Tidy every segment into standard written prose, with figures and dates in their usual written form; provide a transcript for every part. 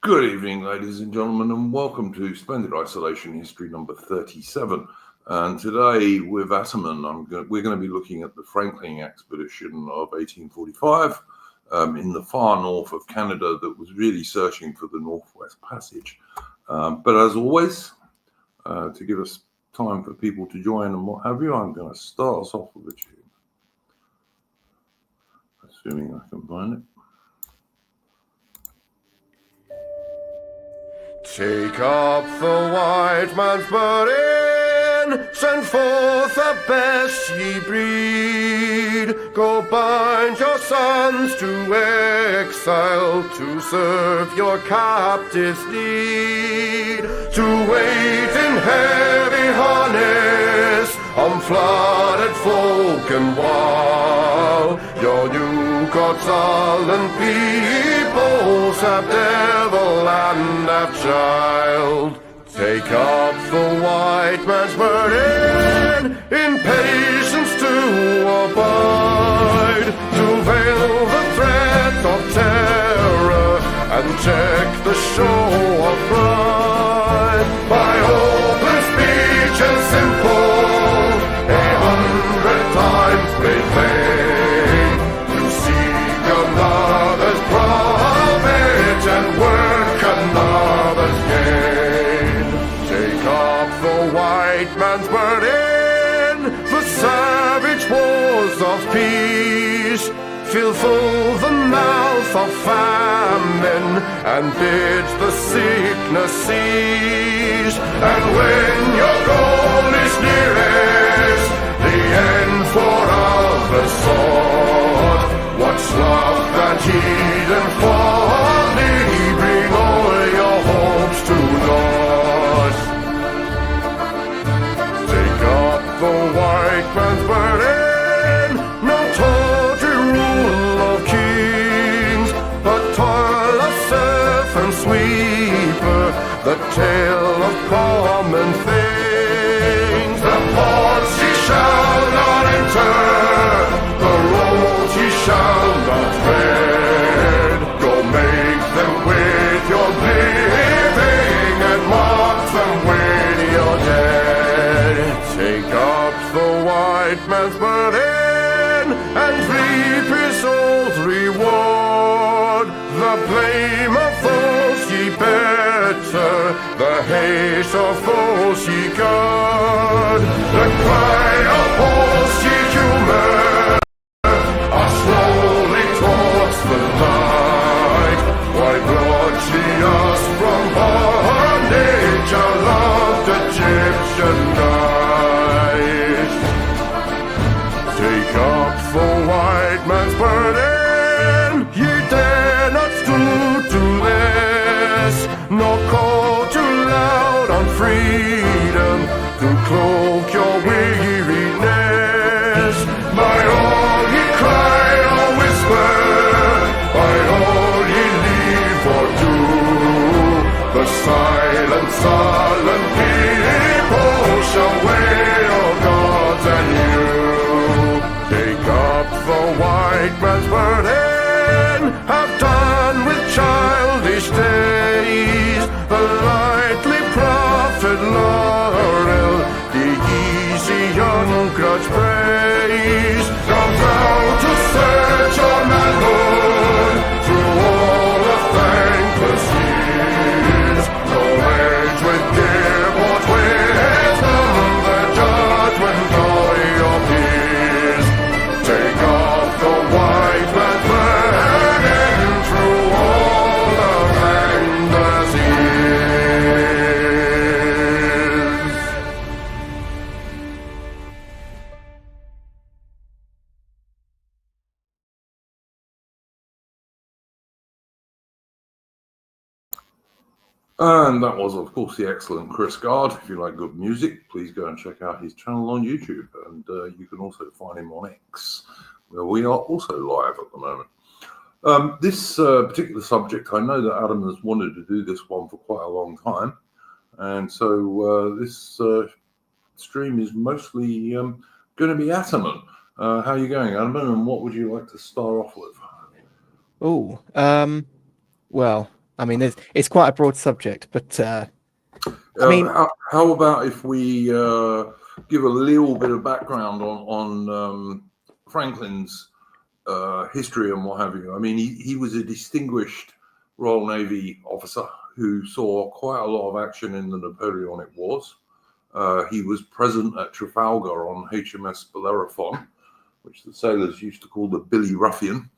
Good evening, ladies and gentlemen, and welcome to Splendid Isolation History number 37. And today with Ataman, we're going to be looking at the Franklin expedition of 1845 in the far north of Canada that was really searching for the Northwest Passage. But as always, to give us time for people to join and what have you, I'm going to start us off with a tune. Assuming I can find it. Take up the white man's burden, send forth the best ye breed. Go bind your sons to exile, to serve your captives' need. To wait in heavy harness, on flooded folk and wild. Your new God's sullen peoples have devil and have child. Take up the white man's burden, in patience to abide, to veil the threat of terror, and check the show of pride. By open speech and simple, 100 times made plain, to seek another's profit and work another's gain. Take up the white man's burden, the savage wars of peace. Fill full the mouth of famine, and bid the sickness cease. And when your goal is nearest, the end for others sought, what's love and heed and folly, bring all your hopes to naught. Take up the white man's burden, no tawdry rule of kings, but toil of serf and sweeper, the tale of common things. The ports ye shall not enter, the roads ye shall not tread. Go make them with your living, and mark them with your dead. Take up the white man's burden, and reap his old reward. The blame of those ye better, the hate of those ye guard. The cry of those ye humor are slowly towards the light. Why brought ye us from bondage, our loved Egyptian night? Take up the white man's burden, ye dare not stoop to less, nor call too loud on freedom, to cloak your weariness. By all ye cry or whisper, by all ye leave or do, the silent, sullen people shall wail gods and you. Take up the white man's burden, have done with childish days, the lightly proffered laurel, the easy ungrudged praise. Come thou to search your manhood through all the thankless years. No age with give what wisdom, the judgment of your peers. Take off the white man's burden through all the thankless years. And that was, of course, the excellent Chris Gard. If you like good music, please go and check out his channel on YouTube. And you can also find him on X, where we are also live at the moment. This particular subject, I know that Adam has wanted to do this one for quite a long time. And so this stream is mostly going to be Ataman. How are you going, Ataman? And what would you like to start off with? Oh, well, I mean, it's quite a broad subject, but I mean, how about if we give a little bit of background on Franklin's history and what have you? I mean, he was a distinguished Royal Navy officer who saw quite a lot of action in the Napoleonic Wars. He was present at Trafalgar on HMS Bellerophon, which the sailors used to call the Billy Ruffian,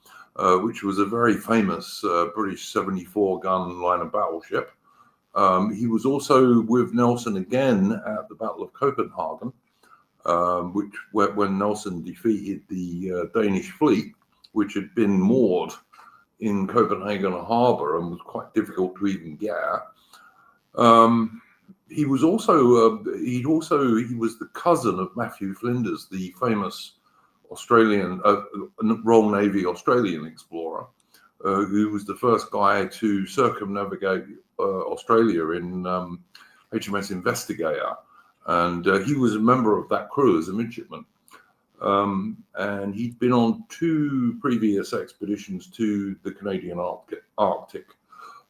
which was a very famous British 74-gun line of battleship. He was also with Nelson again at the Battle of Copenhagen, when Nelson defeated the Danish fleet, which had been moored in Copenhagen Harbour and was quite difficult to even get at. He was the cousin of Matthew Flinders, the famous Australian Royal Navy Australian explorer, who was the first guy to circumnavigate Australia in HMS Investigator, and he was a member of that crew as a midshipman. And he'd been on 2 previous expeditions to the Canadian Arctic.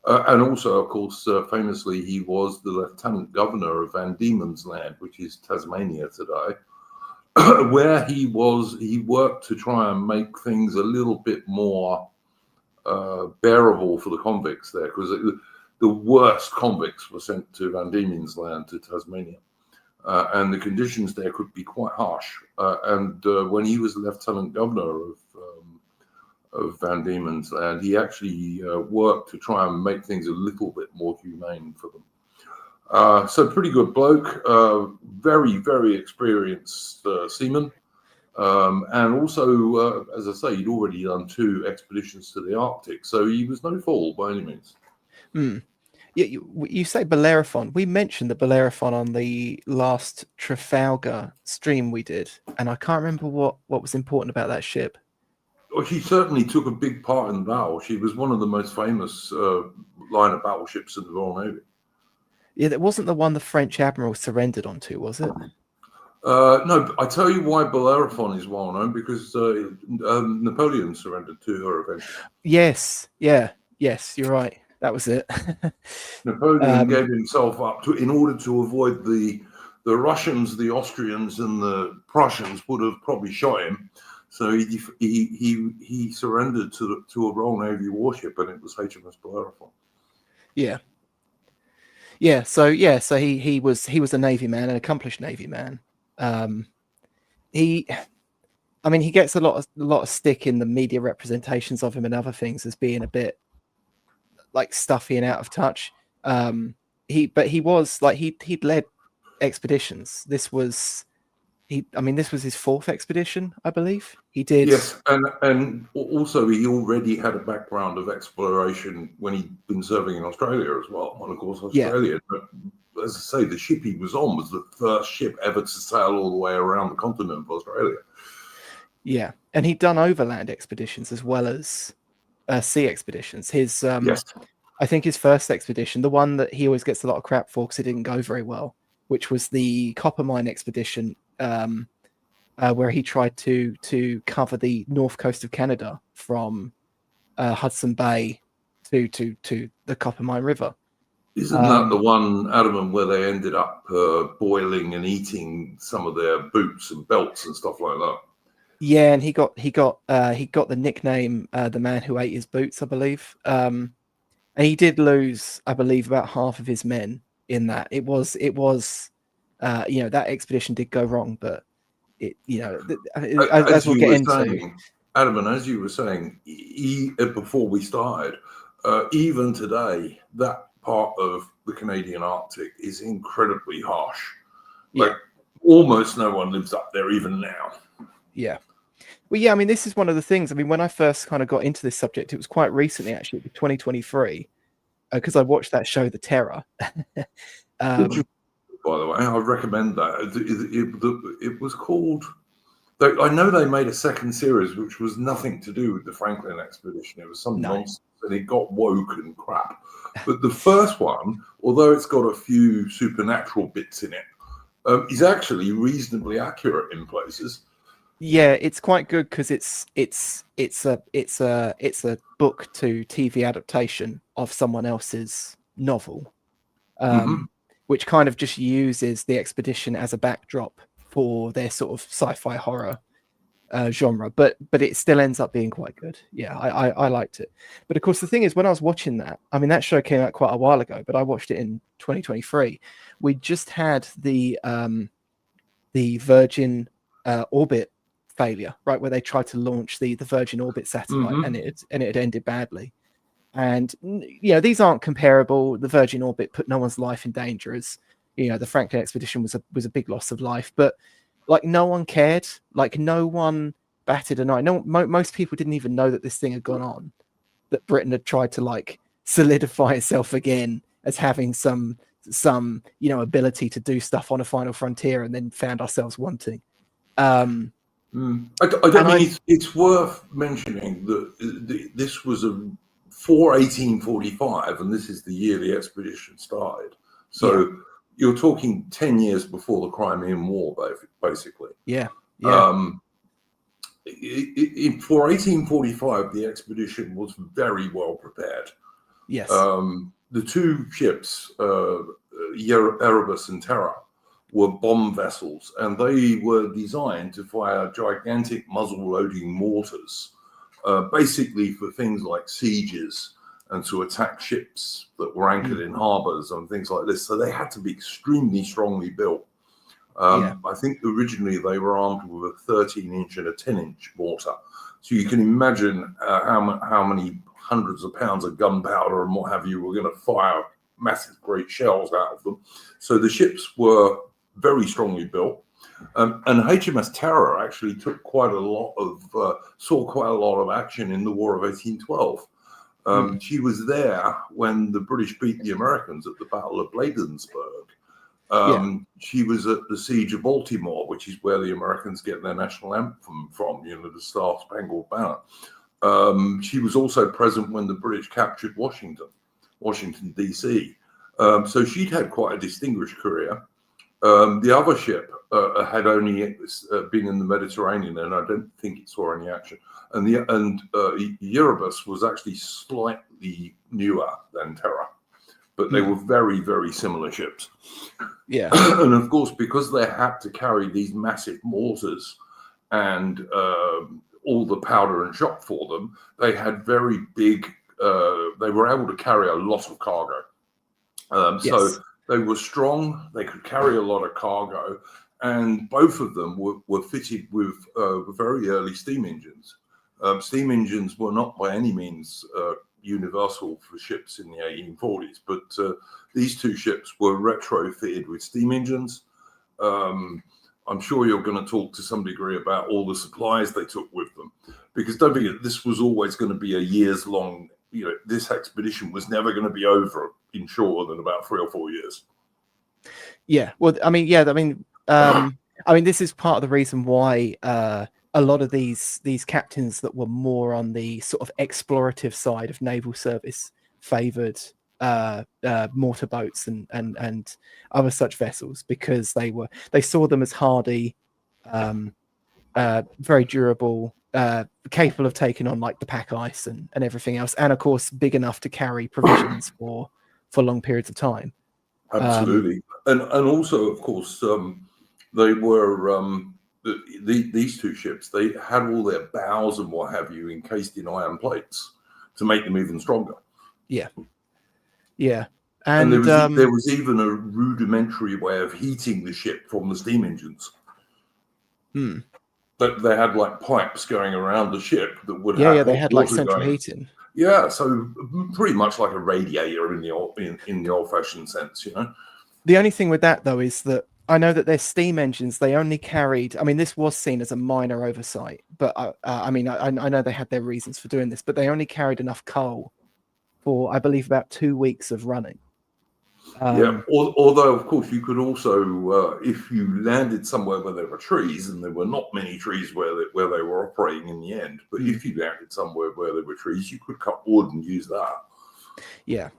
And also, of course, famously, he was the Lieutenant Governor of Van Diemen's Land, which is Tasmania today, where he worked to try and make things a little bit more bearable for the convicts there, because the worst convicts were sent to Van Diemen's Land, to Tasmania. And the conditions there could be quite harsh. And when he was Lieutenant Governor of Van Diemen's Land, he actually worked to try and make things a little bit more humane for them. So pretty good bloke, very, very experienced seaman. And also, as I say, he'd already done 2 expeditions to the Arctic, so he was no fool by any means. Yeah, you say Bellerophon. We mentioned the Bellerophon on the last Trafalgar stream we did, and I can't remember what was important about that ship. Well, she certainly took a big part in the battle. She was one of the most famous line of battleships in the Royal Navy. Yeah, that wasn't the one the French admiral surrendered onto, was it? No, I tell you why Bellerophon is well known, because Napoleon surrendered to her eventually. Yes, you're right. That was it. Napoleon gave himself up in order to avoid the Russians, the Austrians, and the Prussians would have probably shot him. So he surrendered to a Royal Navy warship, and it was HMS Bellerophon. Yeah. So he was a Navy man, an accomplished Navy man. He gets a lot of stick in the media representations of him and other things as being a bit like stuffy and out of touch. He was like he'd led expeditions. This was his 4th expedition, I believe. He did. Yes, and also he already had a background of exploration when he'd been serving in Australia as well. And of course, Australia, as I say, the ship he was on was the first ship ever to sail all the way around the continent of Australia. Yeah, and he'd done overland expeditions as well as sea expeditions. His I think his first expedition, the one that he always gets a lot of crap for because it didn't go very well, which was the copper mine expedition, where he tried to cover the north coast of Canada from Hudson Bay to the Copper Mine River. Isn't that the one, Adam, where they ended up boiling and eating some of their boots and belts and stuff like that? Yeah, and he got the nickname the man who ate his boots, I believe. And he did lose, I believe, about half of his men in that. It was that expedition did go wrong, but as we'll get into. Adam, and as you were saying before we started, even today, that part of the Canadian Arctic is incredibly harsh. Like almost no one lives up there even now. Yeah. Well, yeah, this is one of the things. When I first kind of got into this subject, it was quite recently, actually, 2023, because I watched that show, The Terror. By the way, I recommend that. It was called... I know they made a second series, which was nothing to do with the Franklin expedition. It was some nonsense, and it got woke and crap. But the first one, although it's got a few supernatural bits in it, is actually reasonably accurate in places. Yeah, it's quite good because it's a book to TV adaptation of someone else's novel, Hmm. which kind of just uses the expedition as a backdrop for their sort of sci-fi horror genre, but it still ends up being quite good. Yeah, I liked it. But of course, the thing is, when I was watching that, I mean, that show came out quite a while ago, but I watched it in 2023. We just had the Virgin orbit failure, right, where they tried to launch the Virgin orbit satellite, Hmm. and it had ended badly. And these aren't comparable. The Virgin orbit put no one's life in danger, as the Franklin expedition was a big loss of life, but like no one cared, like no one batted an eye. No, most people didn't even know that this thing had gone on, that Britain had tried to like solidify itself again as having some ability to do stuff on a final frontier, and then found ourselves wanting. I And mean, I it's worth mentioning that this was for 1845, and this is the year the expedition started. Yeah, So you're talking 10 years before the Crimean War, basically. yeah, yeah, Um, for 1845, the expedition was very well prepared. yes, The two ships, Erebus and Terror, were bomb vessels, and they were designed to fire gigantic muzzle-loading mortars, basically for things like sieges and to attack ships that were anchored in harbors and things like this. So they had to be extremely strongly built. yeah, I think originally they were armed with a 13-inch and a 10-inch mortar. So you can imagine how many hundreds of pounds of gunpowder and what have you were going to fire massive, great shells out of them. So the ships were very strongly built. And HMS Terror actually took saw quite a lot of action in the War of 1812. She was there when the British beat the Americans at the Battle of Bladensburg. yeah, She was at the Siege of Baltimore, which is where the Americans get their national anthem from, the Star Spangled Banner. She was also present when the British captured Washington, D.C. So she'd had quite a distinguished career. The other ship had only been in the Mediterranean, and I don't think it saw any action. And Erebus was actually slightly newer than Terror, but they were very, very similar ships. yeah, And of course, because they had to carry these massive mortars and all the powder and shot for them, they had very big. They were able to carry a lot of cargo. yes, So they were strong. They could carry a lot of cargo, and both of them were fitted with very early steam engines. Steam engines were not by any means universal for ships in the 1840s, but these two ships were retrofitted with steam engines. I'm sure you're going to talk to some degree about all the supplies they took with them, because don't forget, this was always going to be a years long. This expedition was never going to be over in shorter than about 3 or 4 years. yeah. Well, I mean, this is part of the reason why a lot of these captains that were more on the sort of explorative side of naval service favored mortar boats and other such vessels, because they saw them as hardy, very durable, capable of taking on like the pack ice and everything else, and of course big enough to carry provisions for long periods of time. Absolutely, and also, of course, they were these two ships. They had all their bows and what have you encased in iron plates to make them even stronger. Yeah, yeah, And and there was even a rudimentary way of heating the ship from the steam engines. But they had like pipes going around the ship that would have they hot had like water central going. heating. Yeah, so pretty much like a radiator in the old-fashioned sense, The only thing with that though is that I know that their steam engines, they only carried. I mean, this was seen as a minor oversight, but I know they had their reasons for doing this, but they only carried enough coal for, I believe, about 2 weeks of running. Yeah, although of course you could also, if you landed somewhere where there were trees, and there were not many trees where they were operating in the end, but if you landed somewhere where there were trees, you could cut wood and use that. Yeah,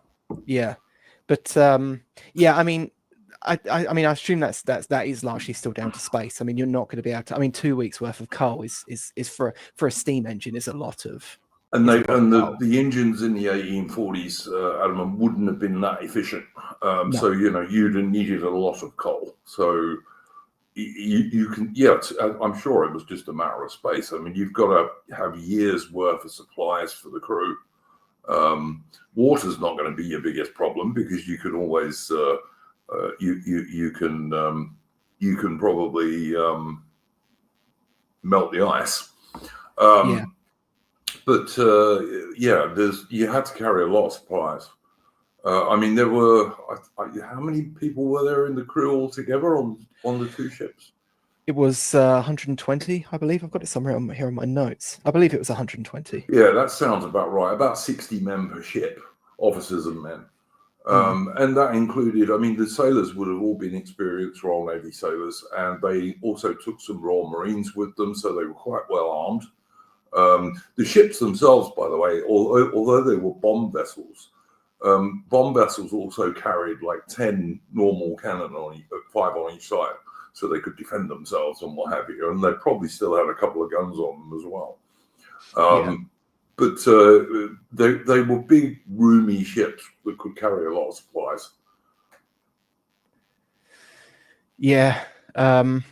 but I mean, I mean, I assume that is largely still down to space. I mean, you're not going to be able to. I mean, 2 weeks worth of coal is for a steam engine is a lot of. And is a they lot of and coal. the engines in the 1840s, Adam, wouldn't have been that efficient. No. So you'd have needed a lot of coal. So you can, I'm sure it was just a matter of space. I mean, you've got to have years worth of supplies for the crew. Water's not going to be your biggest problem because you can always you can probably melt the ice. Yeah. But you had to carry a lot of supplies. I mean, there were how many people were there in the crew altogether on the two ships? It was 120, I believe. I've got it somewhere here on my notes. I believe it was 120. Yeah, that sounds about right. About 60 men per ship, officers and men. And that included, I mean, the sailors would have all been experienced Royal Navy sailors, and they also took some Royal Marines with them, so they were quite well armed. The ships themselves, by the way, although they were bomb vessels also carried like 10 normal cannon on 5 on each side, so they could defend themselves and what have you. And they probably still had a couple of guns on them as well. But they were big, roomy ships that could carry a lot of supplies. Yeah. I'm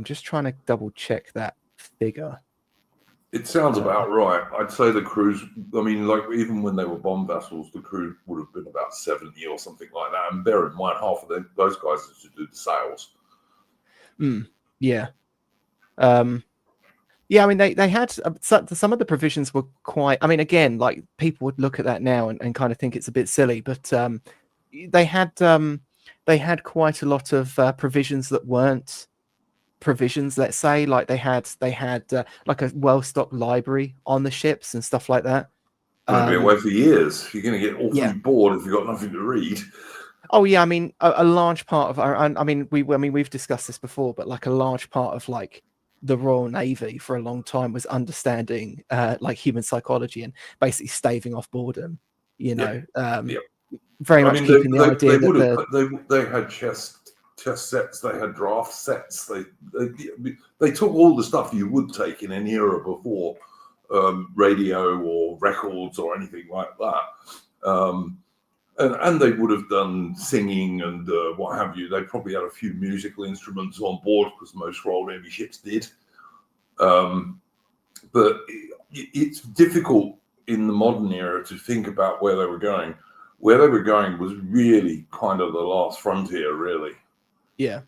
just trying to double check that figure. It sounds about right. I'd say the crews, I mean, like even when they were bomb vessels, the crew would have been about 70 or something like that. And bear in mind, half of those guys used to do the sails. Yeah. Yeah, I mean, they had some of the provisions were quite. I mean, again, like people would look at that now and kind of think it's a bit silly, but they had quite a lot of provisions that weren't provisions. Let's say, like they had like a well-stocked library on the ships and stuff like that. Going to be away for years. You're going to get awfully bored if you've got nothing to read. Oh yeah, I mean, a large part of our. I mean, we've discussed this before, but like a large part of like the Royal Navy for a long time was understanding like human psychology and basically staving off boredom. Very much keeping the idea that they had chess sets, they had draft sets, they took all the stuff you would take in an era before radio or records or anything like that. And they would have done singing and what have you. They probably had a few musical instruments on board because most Royal Navy ships did. But it's difficult in the modern era to think about where they were going. Where they were going was really kind of the last frontier, really. Yeah.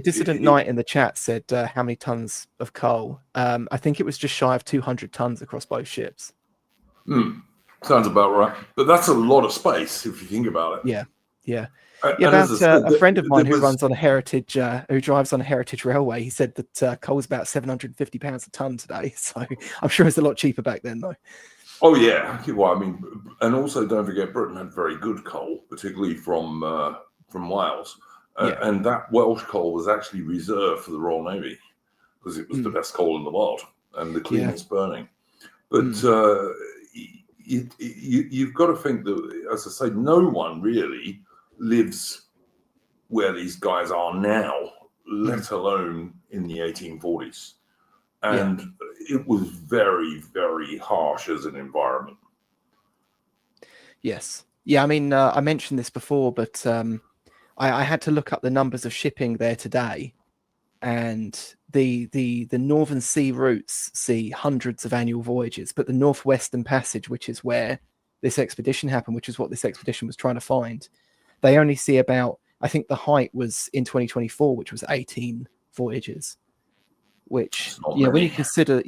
Dissident Knight in the chat said how many tons of coal? I think it was just shy of 200 tons across both ships. Sounds about right. But that's a lot of space if you think about it. Yeah. A friend of mine who drives on a heritage railway, he said that coal's about 750 pounds a ton today. So I'm sure it's a lot cheaper back then, though. Oh yeah. Well, I mean, and also don't forget Britain had very good coal, particularly from Wales. And that Welsh coal was actually reserved for the Royal Navy because it was the best coal in the world and the cleanest burning. But you've got to think that, as I say, no one really lives where these guys are now, let alone in the 1840s. And it was very, very harsh as an environment. Yes. Yeah, I mean, I mentioned this before, but I had to look up the numbers of shipping there today, and the Northern Sea routes see hundreds of annual voyages, but the Northwestern Passage, which is where this expedition happened, which is what this expedition was trying to find, they only see about, I think the height was in 2024, which was 18 voyages. Which when you consider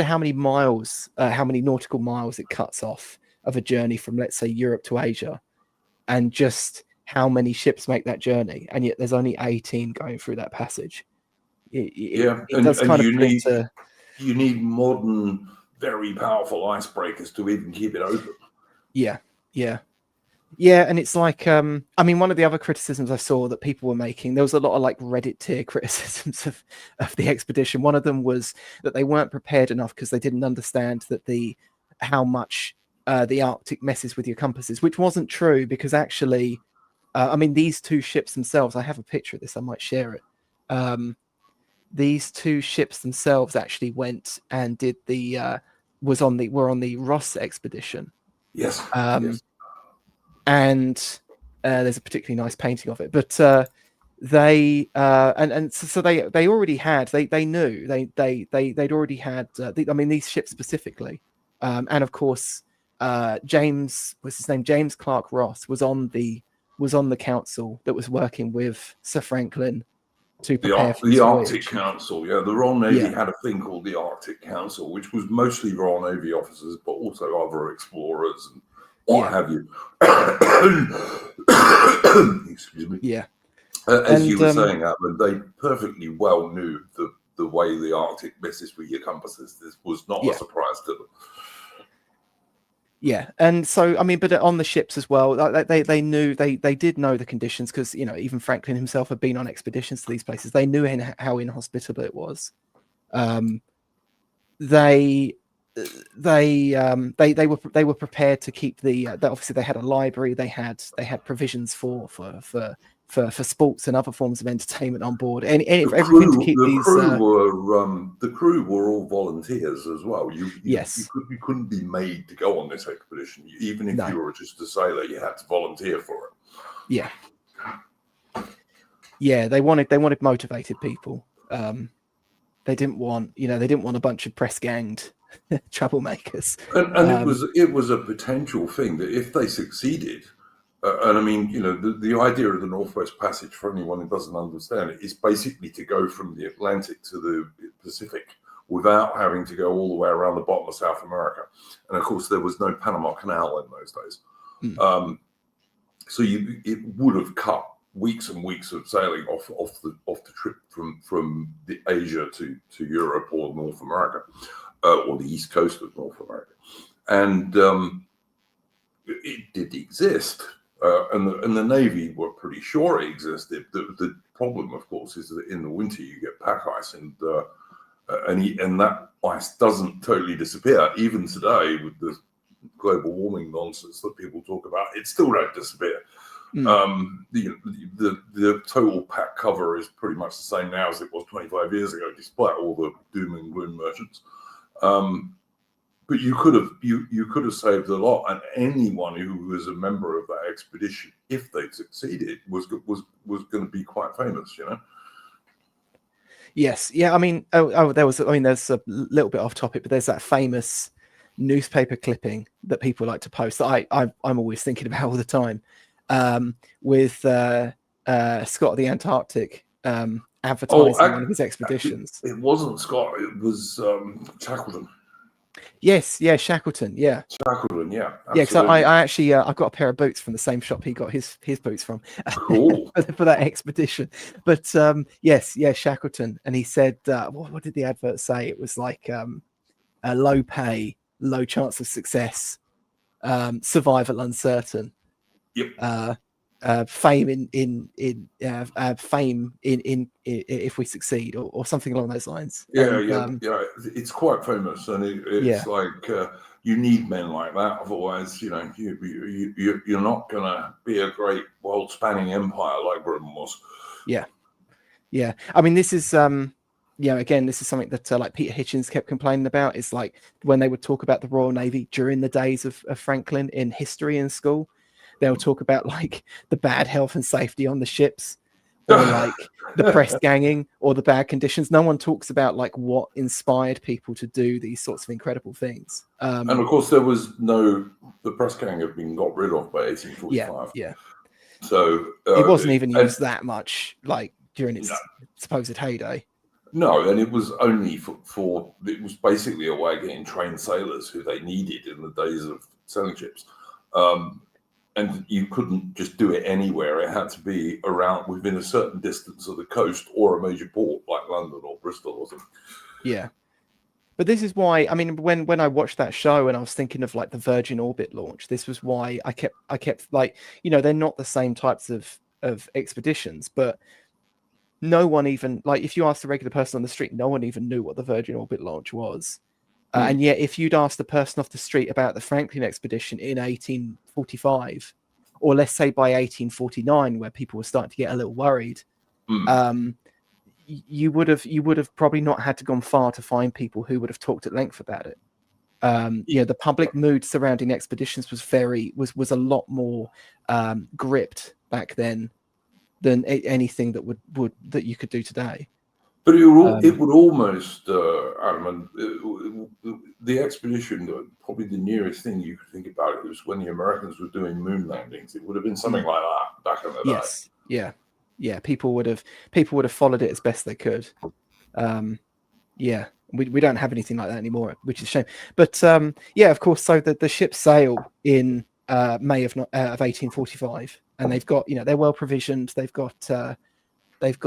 how many miles, how many nautical miles it cuts off of a journey from, let's say, Europe to Asia, and just how many ships make that journey, and yet there's only 18 going through that passage. You need modern, very powerful icebreakers to even keep it open. Yeah, and it's like, I mean, one of the other criticisms I saw that people were making, there was a lot of like Reddit tier criticisms of the expedition. One of them was that they weren't prepared enough because they didn't understand that how much the Arctic messes with your compasses, which wasn't true because actually I mean, these two ships themselves, I have a picture of this, I might share it. These two ships themselves actually went and did were on the Ross expedition. Yes. Yes. And there's a particularly nice painting of it, but they so they already had, they knew they'd already had I mean, these ships specifically, and of course James, what's his name, James Clark Ross was on the council that was working with Sir Franklin to prepare for the voyage. Arctic Council. Yeah, the Royal Navy had a thing called the Arctic Council, which was mostly Royal Navy officers, but also other explorers and what have you. Excuse me. Yeah. As you were saying, Atman, they perfectly well knew the way the Arctic messes with your compasses. This was not a surprise to them. Yeah, and so I mean, but on the ships as well, they knew, they did know the conditions, because even Franklin himself had been on expeditions to these places. They knew how inhospitable it was. They were prepared to keep obviously they had a library, they had provisions for sports and other forms of entertainment on board, and everything to keep these. The crew were all volunteers as well. You couldn't be made to go on this expedition, even if you were just a sailor. You had to volunteer for it. Yeah, yeah. They wanted motivated people. They didn't want a bunch of press ganged troublemakers. And it was a potential thing that if they succeeded. And I mean, the idea of the Northwest Passage, for anyone who doesn't understand it, is basically to go from the Atlantic to the Pacific without having to go all the way around the bottom of South America. And of course, there was no Panama Canal in those days. So it would have cut weeks and weeks of sailing off the trip from the Asia to Europe or North America, or the East Coast of North America. And it did exist. And the Navy were pretty sure it existed. The problem, of course, is that in the winter you get pack ice, and that ice doesn't totally disappear. Even today, with the global warming nonsense that people talk about, it still don't disappear. The total pack cover is pretty much the same now as it was 25 years ago, despite all the doom and gloom merchants. But you could have saved a lot, and anyone who was a member of that expedition, if they succeeded, was going to be quite famous, Yes, yeah. I mean, there's a little bit off topic, but there's that famous newspaper clipping that people like to post that I'm always thinking about all the time, with Scott of the Antarctic advertising one of his expeditions. It wasn't Scott; it was Shackleton. Yes, yeah, Shackleton, yeah. Shackleton, yeah. Absolutely. Yeah, because I actually I've got a pair of boots from the same shop he got his boots from. Cool. for that expedition. But yes, Shackleton, and he said, what did the advert say? It was like a low pay, low chance of success, survival uncertain. Yep. Fame in if we succeed, or something along those lines. Yeah. It's quite famous, and it's like you need men like that. Otherwise, you're not gonna be a great world-spanning empire like Britain was. Yeah. I mean, this is again, this is something that like Peter Hitchens kept complaining about. It's like when they would talk about the Royal Navy during the days of Franklin in history in school. They'll talk about like the bad health and safety on the ships, or like the press ganging, or the bad conditions. No one talks about like what inspired people to do these sorts of incredible things. And of course, the press gang had been got rid of by 1845. Yeah. So it wasn't even used that much, like during its supposed heyday. No, and it was only it was basically a way of getting trained sailors who they needed in the days of sailing ships. And you couldn't just do it anywhere. It had to be around within a certain distance of the coast or a major port like London or Bristol or something. Yeah. But this is why, I mean, when I watched that show and I was thinking of like the Virgin Orbit launch, this was why I kept like, they're not the same types of expeditions, but no one even, like, if you asked a regular person on the street, no one even knew what the Virgin Orbit launch was. And yet, if you'd asked the person off the street about the Franklin expedition in 1845, or let's say by 1849, where people were starting to get a little worried, you would have probably not had to gone far to find people who would have talked at length about it. The public mood surrounding expeditions was a lot more gripped back then than anything that you could do today. But it would almost, Adam, the expedition, probably the nearest thing you could think about it was when the Americans were doing moon landings. It would have been something like that back in the day. Yes, yeah. People would have followed it as best they could. We don't have anything like that anymore, which is a shame. But of course. So the ships sail in May of 1845, and they've got they're well provisioned. They've got a good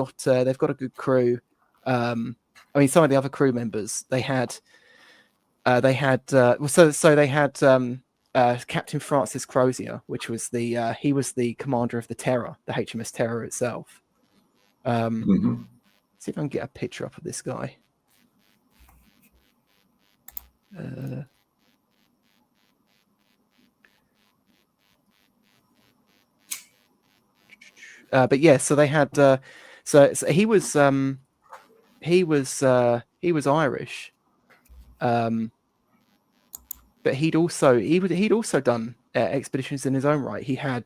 crew. Some of the other crew members they had Captain Francis Crozier, which was he was the commander of the Terror, the HMS Terror itself. See if I can get a picture up of this guy. But yeah, so they had so he was Irish, but he'd also done expeditions in his own right. He had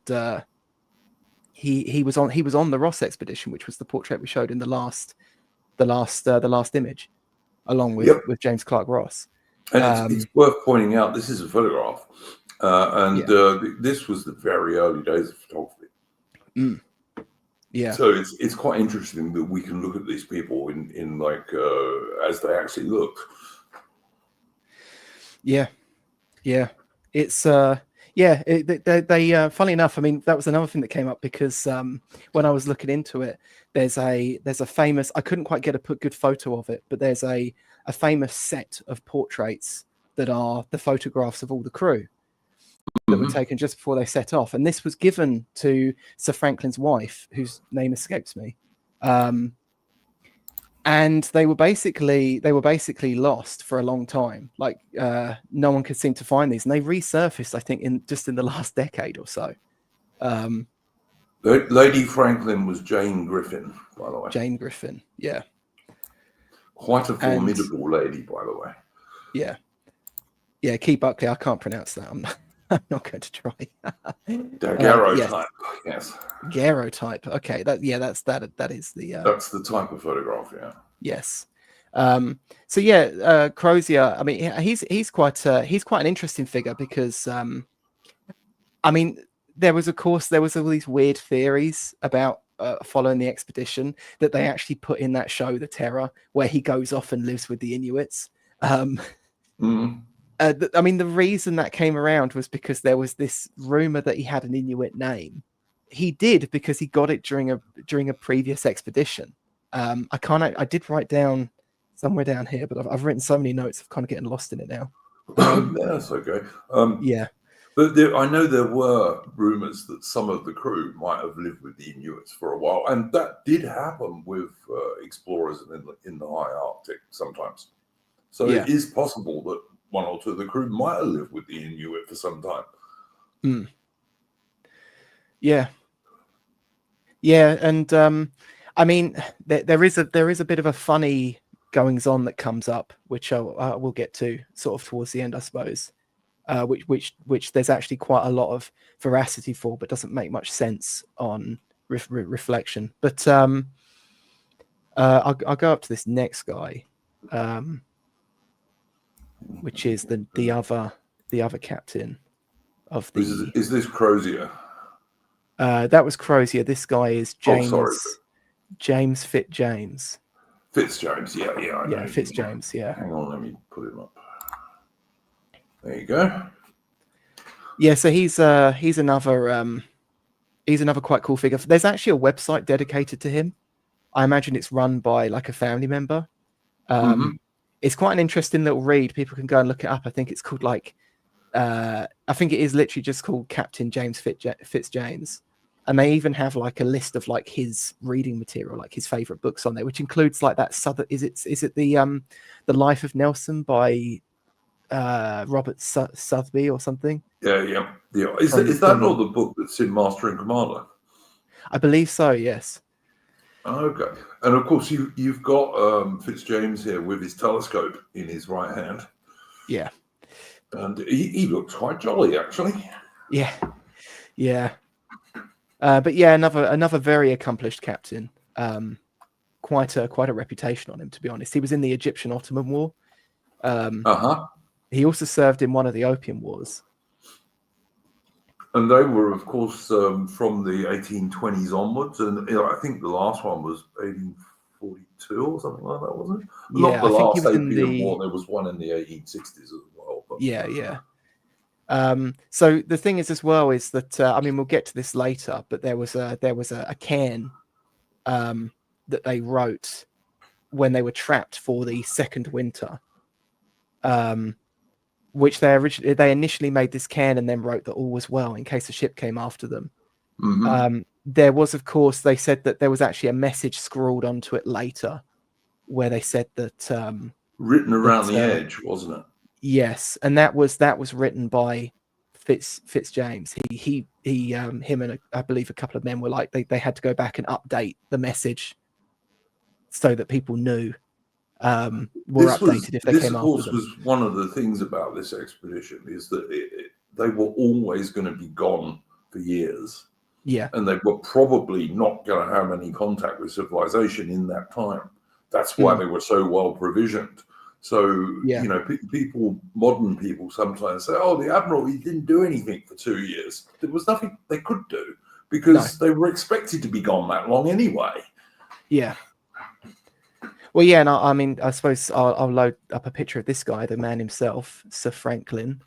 he was on the Ross expedition, which was the portrait we showed in the last image, along with James Clark Ross. And it's worth pointing out this is a photograph, this was the very early days of photography. Yeah. So it's quite interesting that we can look at these people in like as they actually look. Yeah. It's they funnily enough, I mean, that was another thing that came up because when I was looking into it, there's a famous, I couldn't quite get a good photo of it, but there's a famous set of portraits that are the photographs of all the crew that were taken just before they set off, and this was given to Sir Franklin's wife, whose name escapes me, and they were basically lost for a long time. Like no one could seem to find these, and they resurfaced, I think, in the last decade or so. Lady Franklin was Jane Griffin, by the way. Jane Griffin, yeah. Quite a formidable lady, by the way. Yeah. Key Buckley, I can't pronounce that. I'm not going to try. Daguerreotype, yes. Daguerreotype. Okay, that is the. That's the type of photograph, yeah. Yes. Crozier. I mean, he's quite an interesting figure because, I mean, there was all these weird theories about following the expedition that they actually put in that show, The Terror, where he goes off and lives with the Inuits. I mean, the reason that came around was because there was this rumor that he had an Inuit name. He did because he got it during a previous expedition. I did write down somewhere down here, but I've written so many notes, I'm kind of getting lost in it now. That's okay. But I know there were rumors that some of the crew might have lived with the Inuits for a while, and that did happen with explorers in the high Arctic sometimes. So it is possible that one or two of the crew might have lived with the Inuit for some time. Yeah, and I mean, there is a bit of a funny goings on that comes up, which we'll get to sort of towards the end, I suppose. Which there's actually quite a lot of veracity for, but doesn't make much sense on reflection. But I'll go up to this next guy, which is the other captain of the. Is this Crozier? That was Crozier. This guy is James. James Fitzjames. Fitzjames, yeah, I know. Fitzjames, yeah. Hang on, let me put him up. There you go. Yeah, so he's another quite cool figure. There's actually a website dedicated to him. I imagine it's run by like a family member. It's quite an interesting little read. People can go and look it up. I think it's called I think it is literally just called Captain James Fitzjames. And they even have like a list of like his reading material, like his favorite books on there, which includes like that is it the Life of Nelson by Robert Southby or something. Yeah. Is From that not England. the book that's in Master and Commander? I believe so. Yes. Okay, and of course you've got Fitzjames here with his telescope in his right hand, Yeah. and he looks quite jolly actually. Yeah. Yeah. But yeah, another very accomplished captain. Quite a reputation on him, to be honest. He was in the Egyptian Ottoman War. He also served in one of the Opium Wars. And they were, of course, from the 1820s onwards, and I think the last one was 1842 or something like that, wasn't it? Not the I think he last was in Opium the War. There was one in the 1860s as well. But, yeah. So the thing is as well is that I mean we'll get to this later, but there was a cairn that they wrote when they were trapped for the second winter, which they initially made this cairn and then wrote that all was well in case a ship came after them. There was, of course, they said that there was actually a message scrawled onto it later where they said that written around the edge, wasn't it? Yes, and that was written by Fitzjames. Him and I believe a couple of men were like they had to go back and update the message so that people knew were updated if they came after them. This, of course, was one of the things about this expedition is that they were always going to be gone for years. Yeah, and they were probably not going to have any contact with civilization in that time. That's why they were so well provisioned. So, modern people sometimes say, oh, the Admiral, he didn't do anything for 2 years. There was nothing they could do because they were expected to be gone that long anyway. Yeah. Well, yeah, and I mean, I suppose I'll load up a picture of this guy, the man himself, Sir Franklin.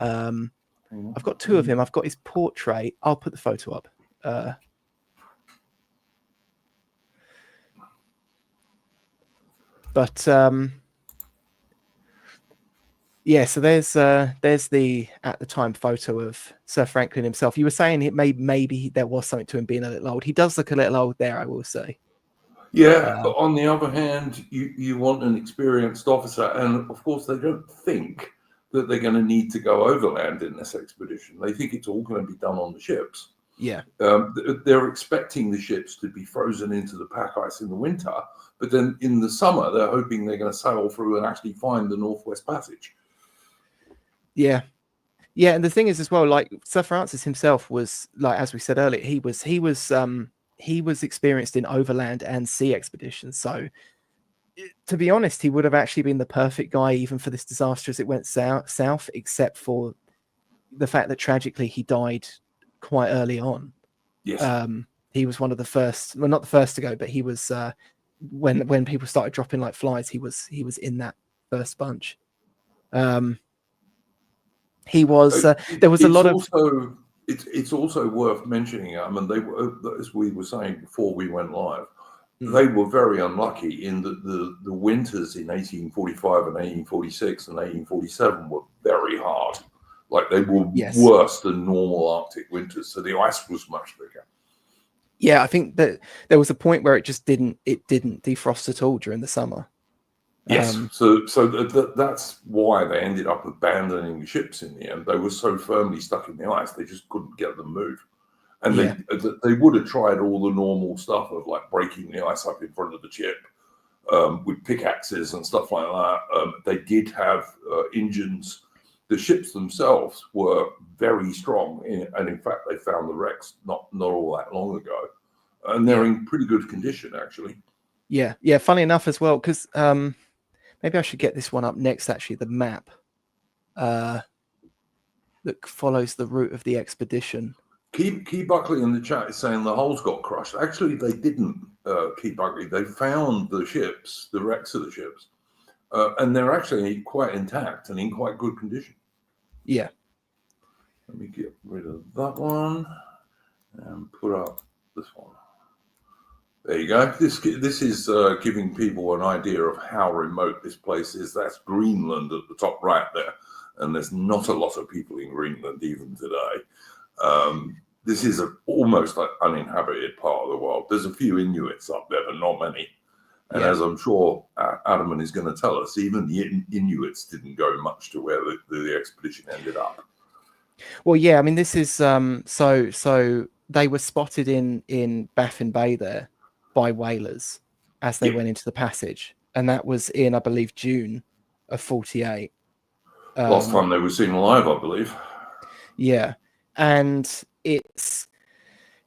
I've got two of him. I've got his portrait. I'll put the photo up. Yeah, so there's the at the time photo of Sir Franklin himself. You were saying maybe there was something to him being a little old. He does look a little old there, I will say. Yeah, but on the other hand, you want an experienced officer, and of course they don't think that they're going to need to go overland in this expedition. They think it's all going to be done on the ships. Yeah. They're expecting the ships to be frozen into the pack ice in the winter, but then in the summer they're hoping they're going to sail through and actually find the Northwest Passage. Yeah. Yeah, and the thing is as well, like Sir Francis himself was, like as we said earlier, he was experienced in overland and sea expeditions. So to be honest, he would have actually been the perfect guy even for this disaster as it went south, except for the fact that tragically he died quite early on. Yes. He was one of the first, well, not the first to go, but he was when people started dropping like flies, he was in that first bunch. He was there was a lot of it's also worth mentioning, I mean, they were, as we were saying before we went live, they were very unlucky in that the winters in 1845 and 1846 and 1847 were very hard. Like they were worse than normal Arctic winters. So the ice was much bigger. Yeah, I think that there was a point where it didn't defrost at all during the summer. Yes, so that's why they ended up abandoning the ships in the end. They were so firmly stuck in the ice, they just couldn't get them moved. And they would have tried all the normal stuff of like breaking the ice up in front of the ship with pickaxes and stuff like that. They did have engines. The ships themselves were very strong, and in fact, they found the wrecks not all that long ago, and they're in pretty good condition actually. Yeah. Funny enough as well, because maybe I should get this one up next. Actually, the map that follows the route of the expedition. Key Buckley in the chat is saying the hulls got crushed. Actually, they didn't. Key Buckley, they found the ships, the wrecks of the ships, and they're actually quite intact and in quite good condition. Yeah. Let me get rid of that one and put up this one. There you go. This is giving people an idea of how remote this place is. That's Greenland at the top right there, and there's not a lot of people in Greenland even today. This is almost like uninhabited part of the world. There's a few Inuits up there, but not many. And Yeah. as I'm sure Adaman is going to tell us, even the Inuits didn't go much to where the expedition ended up. Well, yeah, I mean, this is so they were spotted in Baffin Bay there by whalers as they went into the passage, and that was in, I believe, June of 48. Last time they were seen alive, I believe. Yeah, and it's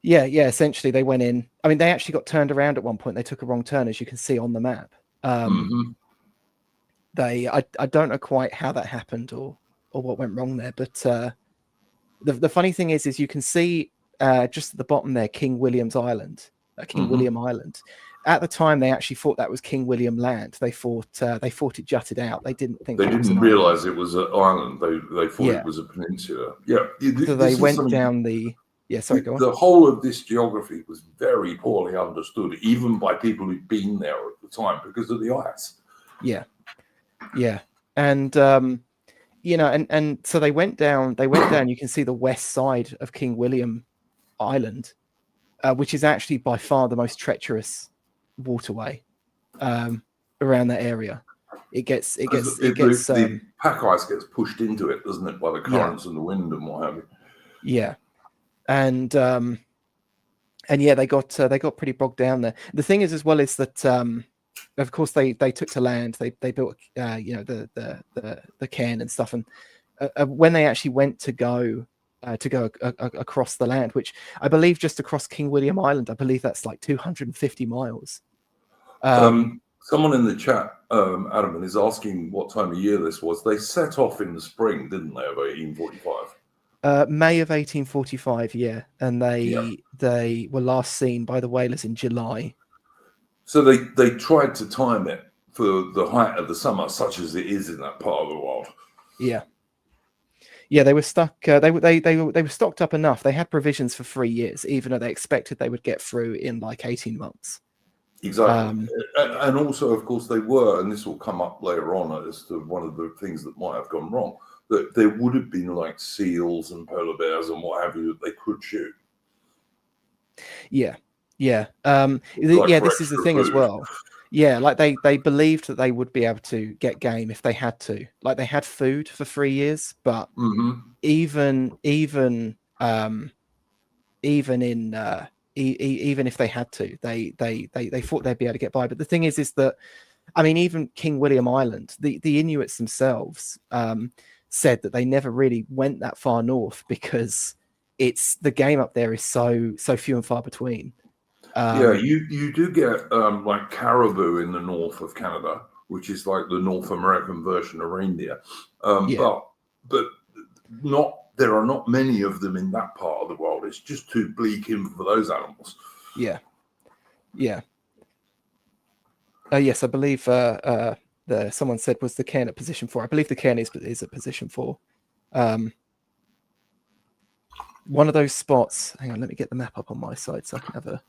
essentially they went in. I mean, they actually got turned around at one point. They took a wrong turn, as you can see on the map. I don't know quite how that happened or what went wrong there, but the funny thing is you can see just at the bottom there, King William's Island, William Island. At the time, they actually thought that was King William Land. They thought it jutted out. They didn't think they didn't realize it was an island. They thought it was a peninsula. Yeah, so they went down the. Yeah, sorry, go on. The whole of this geography was very poorly understood, even by people who'd been there at the time, because of the ice. Yeah, and and so they went down. You can see the west side of King William Island, which is actually by far the most treacherous waterway around that area. The pack ice gets pushed into it, doesn't it, by the currents and the wind and what have you. Yeah, and they got pretty bogged down there. The thing is, as well, is that of course they took to land. They built the cairn and stuff, and when they actually went to go across the land, which I believe just across King William Island, I believe that's like 250 miles. Someone in the chat, Adam, is asking what time of year this was. They set off in the spring, didn't they, of 1845? May of 1845, yeah, and they were last seen by the whalers in July. So they tried to time it for the height of the summer, such as it is in that part of the world. Yeah, they were stuck. They were stocked up enough. They had provisions for 3 years, even though they expected they would get through in like 18 months. Exactly, and also, of course, they were, and this will come up later on as to one of the things that might have gone wrong. That there would have been like seals and polar bears and what have you that they could shoot. Yeah. This is the thing as well. Yeah, like they believed that they would be able to get game if they had to. Like they had food for 3 years, but even if they had to, they thought they'd be able to get by. But the thing is that, I mean, even King William Island, the Inuits themselves said that they never really went that far north because the game up there is so few and far between. You do get like caribou in the north of Canada, which is like the North American version of reindeer. But not. There are not many of them in that part of the world. It's just too bleak in for those animals. Yeah. Yes, I believe someone said was the cairn at position 4. I believe the cairn is at position 4. One of those spots. Hang on, let me get the map up on my side so I can have a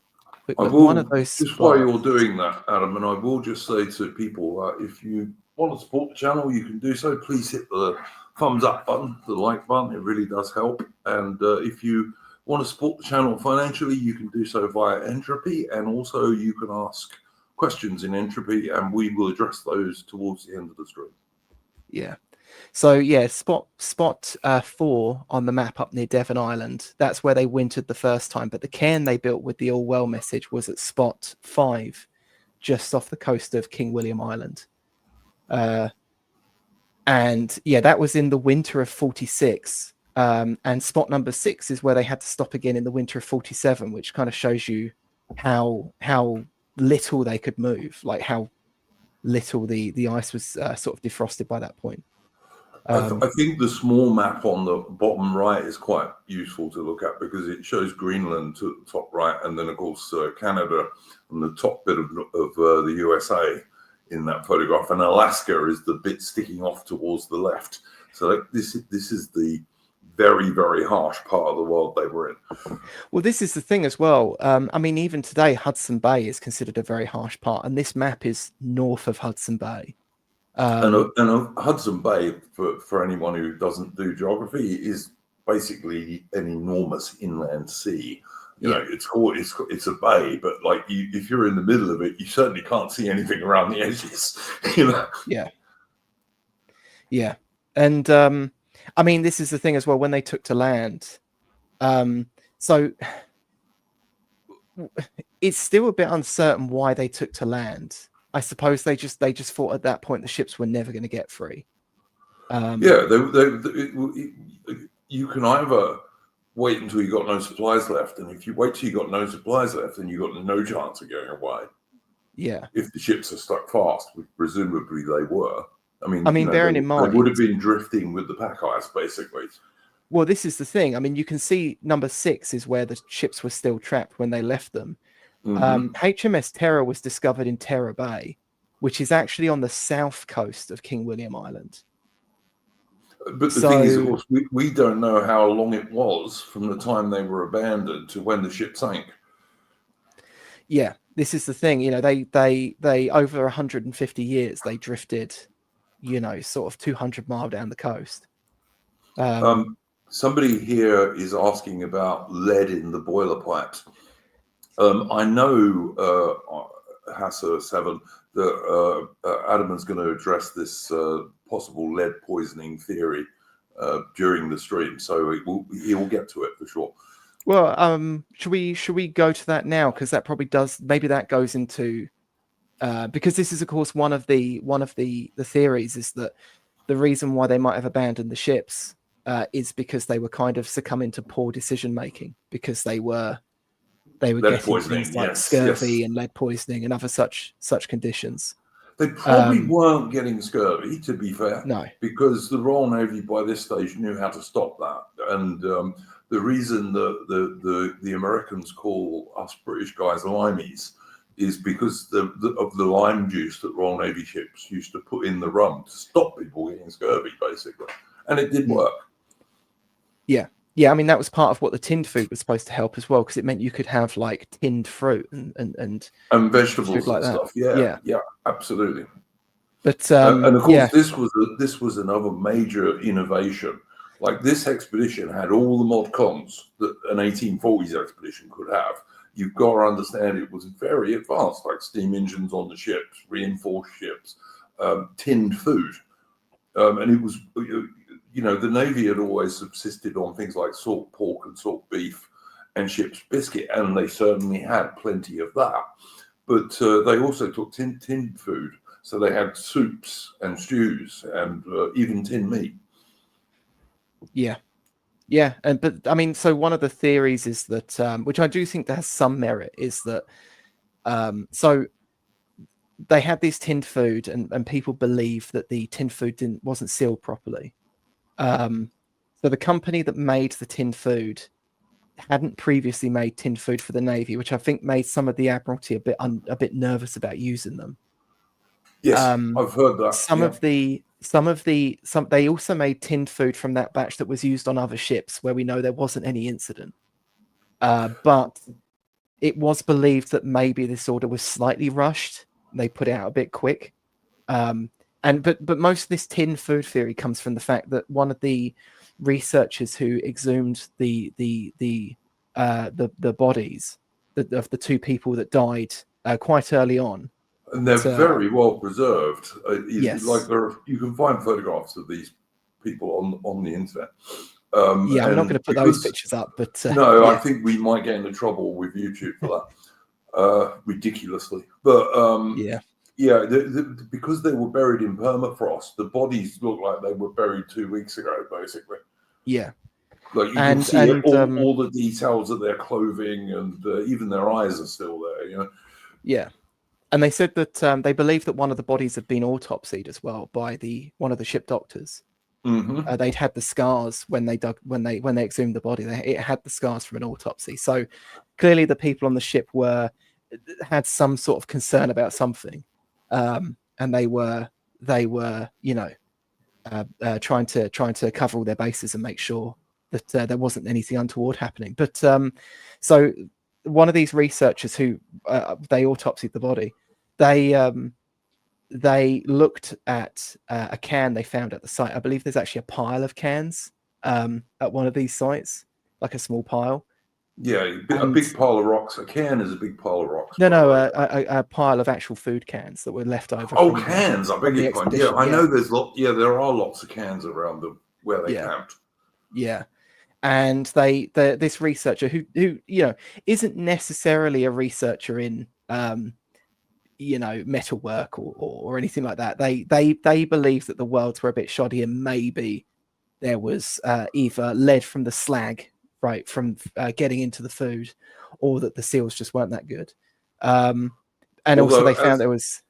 quick look. One of those just spots. while you're doing that, Adam, and I will just say to people, if you want to support the channel, you can do so. Please hit the thumbs up button, the like button. It really does help. And if you want to support the channel financially, you can do so via Entropy, and also you can ask questions in Entropy, and we will address those towards the end of the stream. Yeah. So yeah, spot 4 on the map up near Devon Island. That's where they wintered the first time. But the cairn they built with the all well message was at spot 5, just off the coast of King William Island. And yeah, that was in the winter of 46. And spot number 6 is where they had to stop again in the winter of 47, which kind of shows you how little they could move, like how little the ice was sort of defrosted by that point. I think the small map on the bottom right is quite useful to look at because it shows Greenland to the top right, and then of course Canada and the top bit of the USA in that photograph, and Alaska is the bit sticking off towards the left. So this is the very, very harsh part of the world they were in. Well, this is the thing as well. I mean, even today, Hudson Bay is considered a very harsh part, and this map is north of Hudson Bay. And Hudson Bay, for anyone who doesn't do geography, is basically an enormous inland sea. You know, it's a bay, but like if you're in the middle of it, you certainly can't see anything around the edges. You know. Yeah. And I mean, this is the thing as well. When they took to land, so it's still a bit uncertain why they took to land. I suppose they just thought at that point the ships were never going to get free. Yeah, you can either wait until you got no supplies left, and if you wait till you got no supplies left, then you got no chance of getting away. Yeah. If the ships are stuck fast, which presumably they were. I mean, bearing in mind, they would have been drifting with the pack ice, basically. Well, this is the thing. I mean, you can see number 6 is where the ships were still trapped when they left them. HMS Terror was discovered in Terror Bay, which is actually on the south coast of King William Island. But the thing is, of course, we don't know how long it was from the time they were abandoned to when the ship sank. Yeah, this is the thing. You know, they over 150 years they drifted, you know, sort of 200 mile down the coast. Somebody here is asking about lead in the boiler pipes. I know, Hasser 7, that Adaman's going to address this possible lead poisoning theory during the stream, so he will get to it for sure. Well, should we go to that now? Because that probably does. Maybe that goes into because this is, of course, one of the theories is that the reason why they might have abandoned the ships is because they were kind of succumbing to poor decision making, because they were getting things like scurvy and lead poisoning and other such conditions. They probably weren't getting scurvy, to be fair. No, because the Royal Navy by this stage knew how to stop that. And the reason that the Americans call us British guys limeys is because of the lime juice that Royal Navy ships used to put in the rum to stop people getting scurvy, basically. And it did work. Yeah, I mean, that was part of what the tinned food was supposed to help as well, because it meant you could have like tinned fruit and vegetables like and stuff. Yeah, absolutely. But and of course, this was another major innovation. Like, this expedition had all the mod cons that an 1840s expedition could have. You've got to understand it was very advanced, like steam engines on the ships, reinforced ships, tinned food, and it was. You know, the Navy had always subsisted on things like salt pork and salt beef and ship's biscuit, and they certainly had plenty of that. But they also took tinned food, so they had soups and stews and even tinned meat. Yeah, but I mean, so one of the theories is that, which I do think has some merit, is that so they had this tinned food, and people believe that the tinned food wasn't sealed properly. So the company that made the tinned food hadn't previously made tinned food for the Navy, which I think made some of the Admiralty a bit nervous about using them. Yes, I've heard that. They also made tinned food from that batch that was used on other ships where we know there wasn't any incident. But it was believed that maybe this order was slightly rushed. They put it out a bit quick. But most of this tinned food theory comes from the fact that one of the researchers who exhumed the bodies of the 2 people that died quite early on, and they're very well preserved. Yes, like you can find photographs of these people on the internet. I'm not going to put those pictures up, but no, I think we might get into trouble with YouTube for that, ridiculously. But because they were buried in permafrost, the bodies look like they were buried 2 weeks ago, basically. Yeah. Like, you can see all the details of their clothing, and even their eyes are still there, you know? Yeah. And they said that they believe that one of the bodies had been autopsied as well by one of the ship doctors. Mm-hmm. They'd had the scars when they exhumed the body. It had the scars from an autopsy. So clearly the people on the ship had some sort of concern about something. And they were you know, trying to cover all their bases and make sure that there wasn't anything untoward happening. But so one of these researchers who they autopsied the body, they looked at a can they found at the site. I believe there's actually a pile of cans at one of these sites, like a small pile. Yeah, a And big pile of rocks. A cairn is a big pile of rocks, no, by the no, way. a pile of actual food cans that were left over Oh, from cans! I beg the your pardon. Yeah, expedition. I Yeah, know. There's Yeah, there are lots of cans around where they yeah, camped. yeah. And this researcher who isn't necessarily a researcher in metalwork or anything like that. They believe that the worlds were a bit shoddy, and maybe there was either lead from the slag, right, from getting into the food, or that the seals just weren't that good. And also Although, they found there was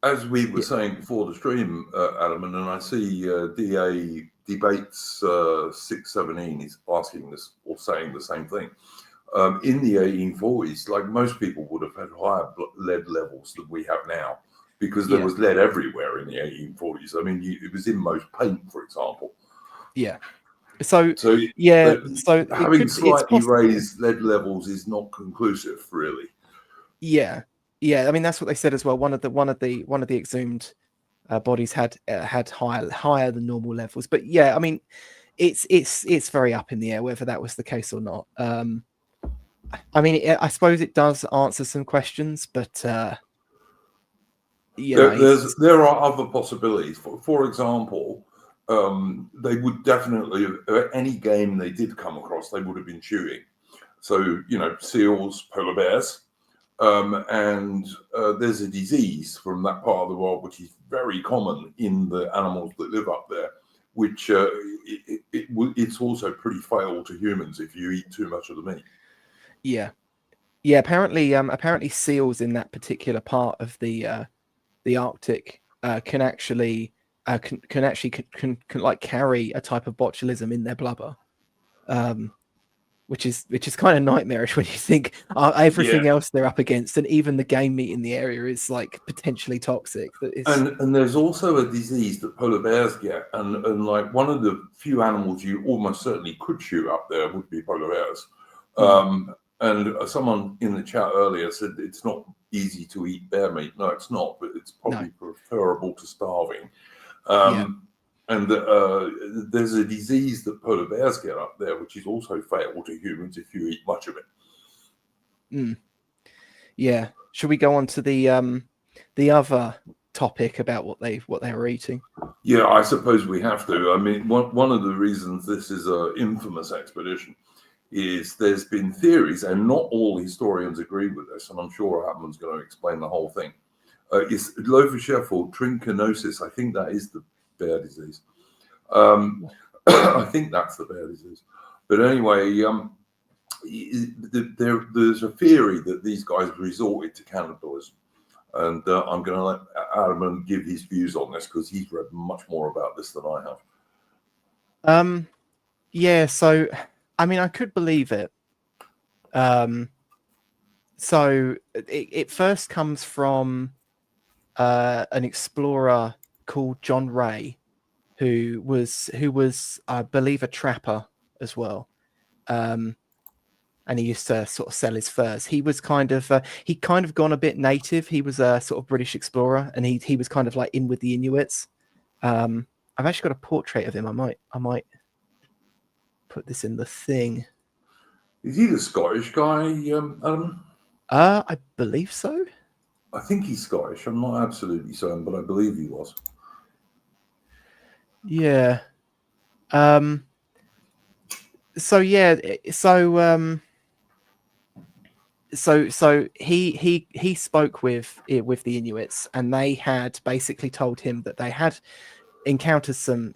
as we were yeah, saying before the stream, Adam, and I see DA Debates 617 is asking this or saying the same thing. In the 1840s, like most people would have had higher lead levels than we have now, because there yeah, was lead everywhere in the 1840s. I mean, it was in most paint, for example. yeah. So So, yeah, but so having it's slightly possible. raised lead levels is not conclusive, really. Yeah, yeah. I mean, that's what they said as well. One of the exhumed bodies had higher than normal levels. But yeah, I mean, it's very up in the air whether that was the case or not. I mean, I suppose it does answer some questions, but There are other possibilities. For example, they would definitely, any game they did come across, they would have been chewing. So, seals, polar bears. And there's a disease from that part of the world which is very common in the animals that live up there, which it's also pretty fatal to humans if you eat too much of the meat. yeah. Apparently seals in that particular part of the Arctic can actually can like carry a type of botulism in their blubber, which is kind of nightmarish when you think Yeah. everything else they're up against, and even the game meat in the area is like potentially toxic. And there's also a disease that polar bears get, and like one of the few animals you almost certainly could shoot up there would be polar bears. And someone in the chat earlier said it's not easy to eat bear meat. No, it's not, but it's probably preferable to starving. And there's a disease that polar bears get up there, which is also fatal to humans if you eat much of it. Yeah. Should we go on to the other topic about what they were eating? Yeah, I suppose we have to. I mean, one of the reasons this is an infamous expedition is there's been theories, and not all historians agree with this, and I'm sure Hapman's going to explain the whole thing. It's low-for-sheffield trichinosis. I think that is the bear disease. I think that's the bear disease. But anyway, there's a theory that these guys resorted to cannibalism. And I'm going to let Adam give his views on this because he's read much more about this than I have. Yeah, so I mean, I could believe it. So it first comes from an explorer called John Ray, who was I believe a trapper as well. And he used to sort of sell his furs. He was kind of gone a bit native. He was a sort of British explorer, and he was kind of like in with the Inuits. I've actually got a portrait of him. I might put this in the thing. Is he the Scottish guy, Adam? I believe so. I think he's Scottish. I'm not absolutely certain, but I believe he was. Yeah. So yeah. So he spoke with the Inuits, and they had basically told him that they had encountered some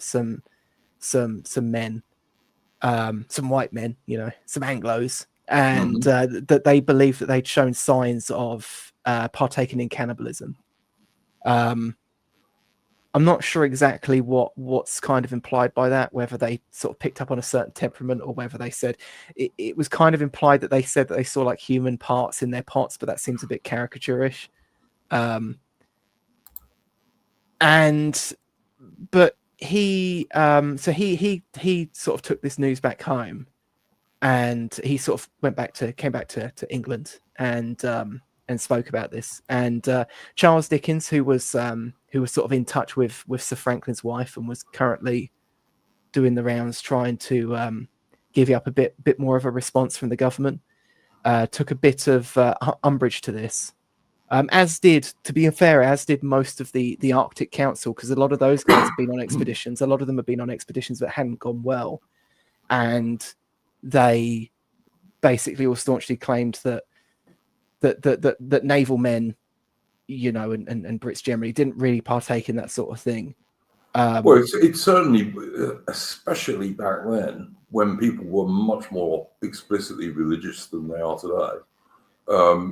men, some white men, some Anglos, and that they believed that they'd shown signs of partaking in cannibalism. I'm not sure exactly what's kind of implied by that, whether they sort of picked up on a certain temperament or whether they said it was kind of implied that they said that they saw like human parts in their pots, but that seems a bit caricaturish. But he sort of took this news back home, and he sort of came back to England and spoke about this. And Charles Dickens, who was sort of in touch with Sir Franklin's wife and was currently doing the rounds trying to giving up a bit more of a response from the government. Took a bit of umbrage to this. As did most of the Arctic Council, because a lot of those guys have been on expeditions. A lot of them have been on expeditions that hadn't gone well, and they basically all staunchly claimed that naval men, you know, and Brits generally didn't really partake in that sort of thing. Well, it's certainly, especially back then, when people were much more explicitly religious than they are today.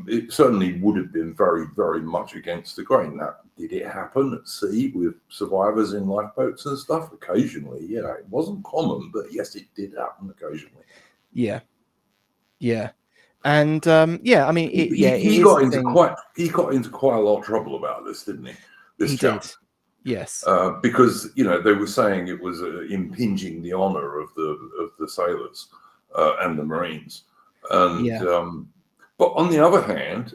It certainly would have been very, very much against the grain. Now, did it happen at sea with survivors in lifeboats and stuff? Occasionally, yeah. It wasn't common, but yes, it did happen occasionally. Yeah. And I mean, he got into quite a lot of trouble about this, didn't he? He did. Yes. Because, you know, they were saying it was impinging the honor of the sailors and the Marines. And but on the other hand,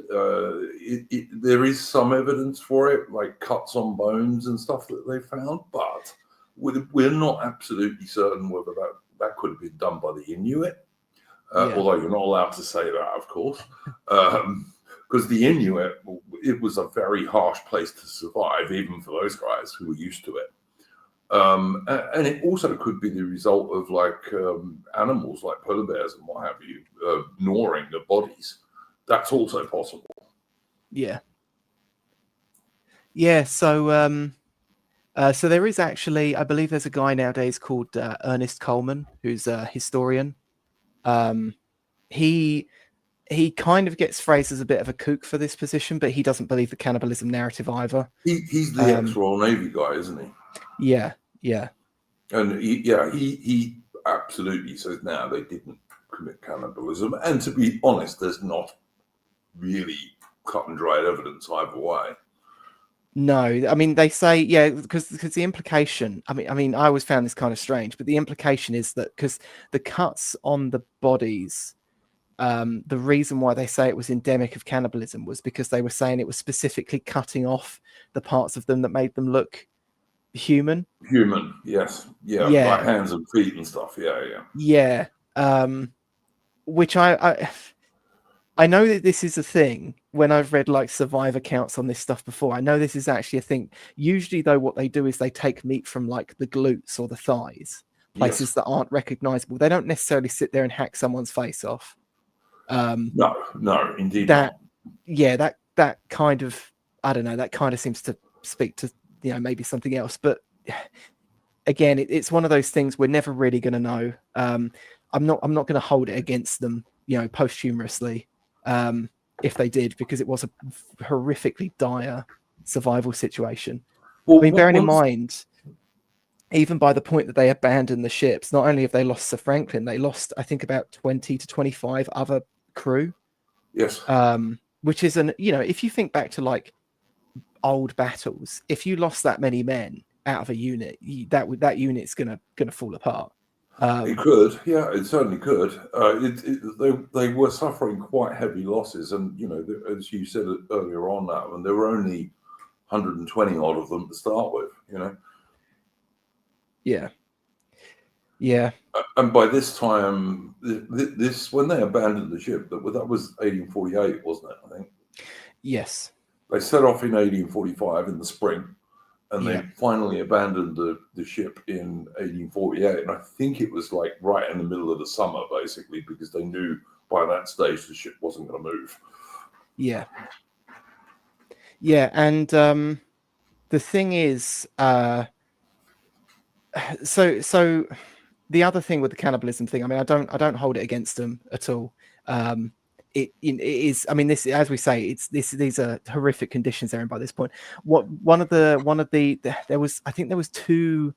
there is some evidence for it, like cuts on bones and stuff that they found. But we're not absolutely certain whether that could have been done by the Inuit. Although you're not allowed to say that, of course. Because the Inuit, it was a very harsh place to survive, even for those guys who were used to it. And it also could be the result of like animals like polar bears and what have you, gnawing their bodies. That's also possible. Yeah. So so there is actually, I believe there's a guy nowadays called Ernest Coleman, who's a historian. He kind of gets phrased as a bit of a kook for this position, but he doesn't believe the cannibalism narrative either. He's the ex-Royal Navy guy, isn't he? Yeah. And he absolutely says now they didn't commit cannibalism. And to be honest, there's not really cut and dried evidence either way. No, I mean they say because the implication. I mean I always found this kind of strange, but the implication is that because the cuts on the bodies. The reason why they say it was endemic of cannibalism was because they were saying it was specifically cutting off the parts of them that made them look human. Yes, like hands and feet and stuff. Yeah. Which I know that this is a thing. When I've read like survivor accounts on this stuff before, I know this is actually a thing. Usually, though, what they do is they take meat from like the glutes or the thighs, places that aren't recognizable. They don't necessarily sit there and hack someone's face off. No, indeed that not. that kind of, I don't know, that kind of seems to speak to, you know, maybe something else, but again, it's one of those things we're never really going to know. I'm not going to hold it against them, you know, posthumously, if they did, because it was a horrifically dire survival situation. Well, I mean, bearing in mind, even by the point that they abandoned the ships, not only have they lost Sir Franklin, they lost, I think, about 20 to 25 other crew. Yes. Which is if you think back to like old battles, if you lost that many men out of a unit, that unit's gonna fall apart. It could, yeah, it certainly could. They were suffering quite heavy losses, and you know, as you said earlier on, that, and there were only 120 odd of them to start with, you know. Yeah. And by this time, this when they abandoned the ship, that was 1848, wasn't it? I think. Yes. They set off in 1845 in the spring, and they finally abandoned the ship in 1848. And I think it was like right in the middle of the summer, basically, because they knew by that stage the ship wasn't going to move. Yeah. And the thing is, so the other thing with the cannibalism thing, I mean, I don't hold it against them at all. It is, I mean, this, as we say, these are horrific conditions they're in by this point. There was 2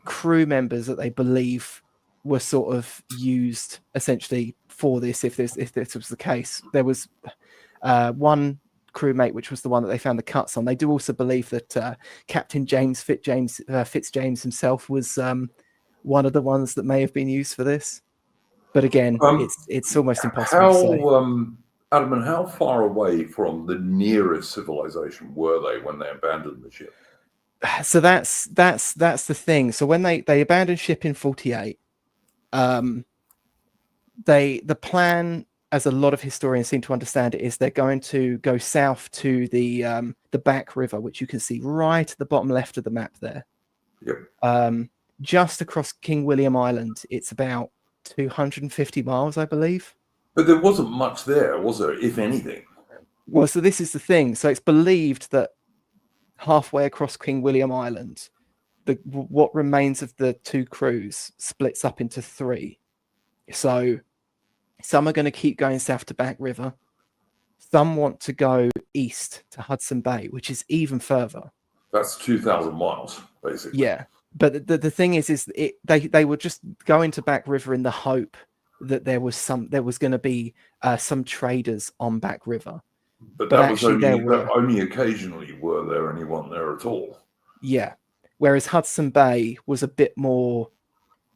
crew members that they believe were sort of used essentially for this. If this was the case, there was one crewmate, which was the one that they found the cuts on. They do also believe that Captain James Fitzjames himself was one of the ones that may have been used for this. But again, it's almost impossible to say. Adam, and how far away from the nearest civilization were they when they abandoned the ship? So that's the thing. So when they abandoned ship in 48, the plan, as a lot of historians seem to understand it, is they're going to go south to the Back River, which you can see right at the bottom left of the map there. Yep. Just across King William Island. It's about 250 miles, I believe. But there wasn't much there, was there, if anything? Well, so this is the thing. So it's believed that halfway across King William Island, what remains of the two crews splits up into three. So some are going to keep going south to Back River. Some want to go east to Hudson Bay, which is even further. That's 2,000 miles, basically. Yeah. But the thing is they were just going to Back River in the hope that there was going to be some traders on Back River. But that was only occasionally were there anyone there at all. Yeah. Whereas Hudson Bay was a bit more.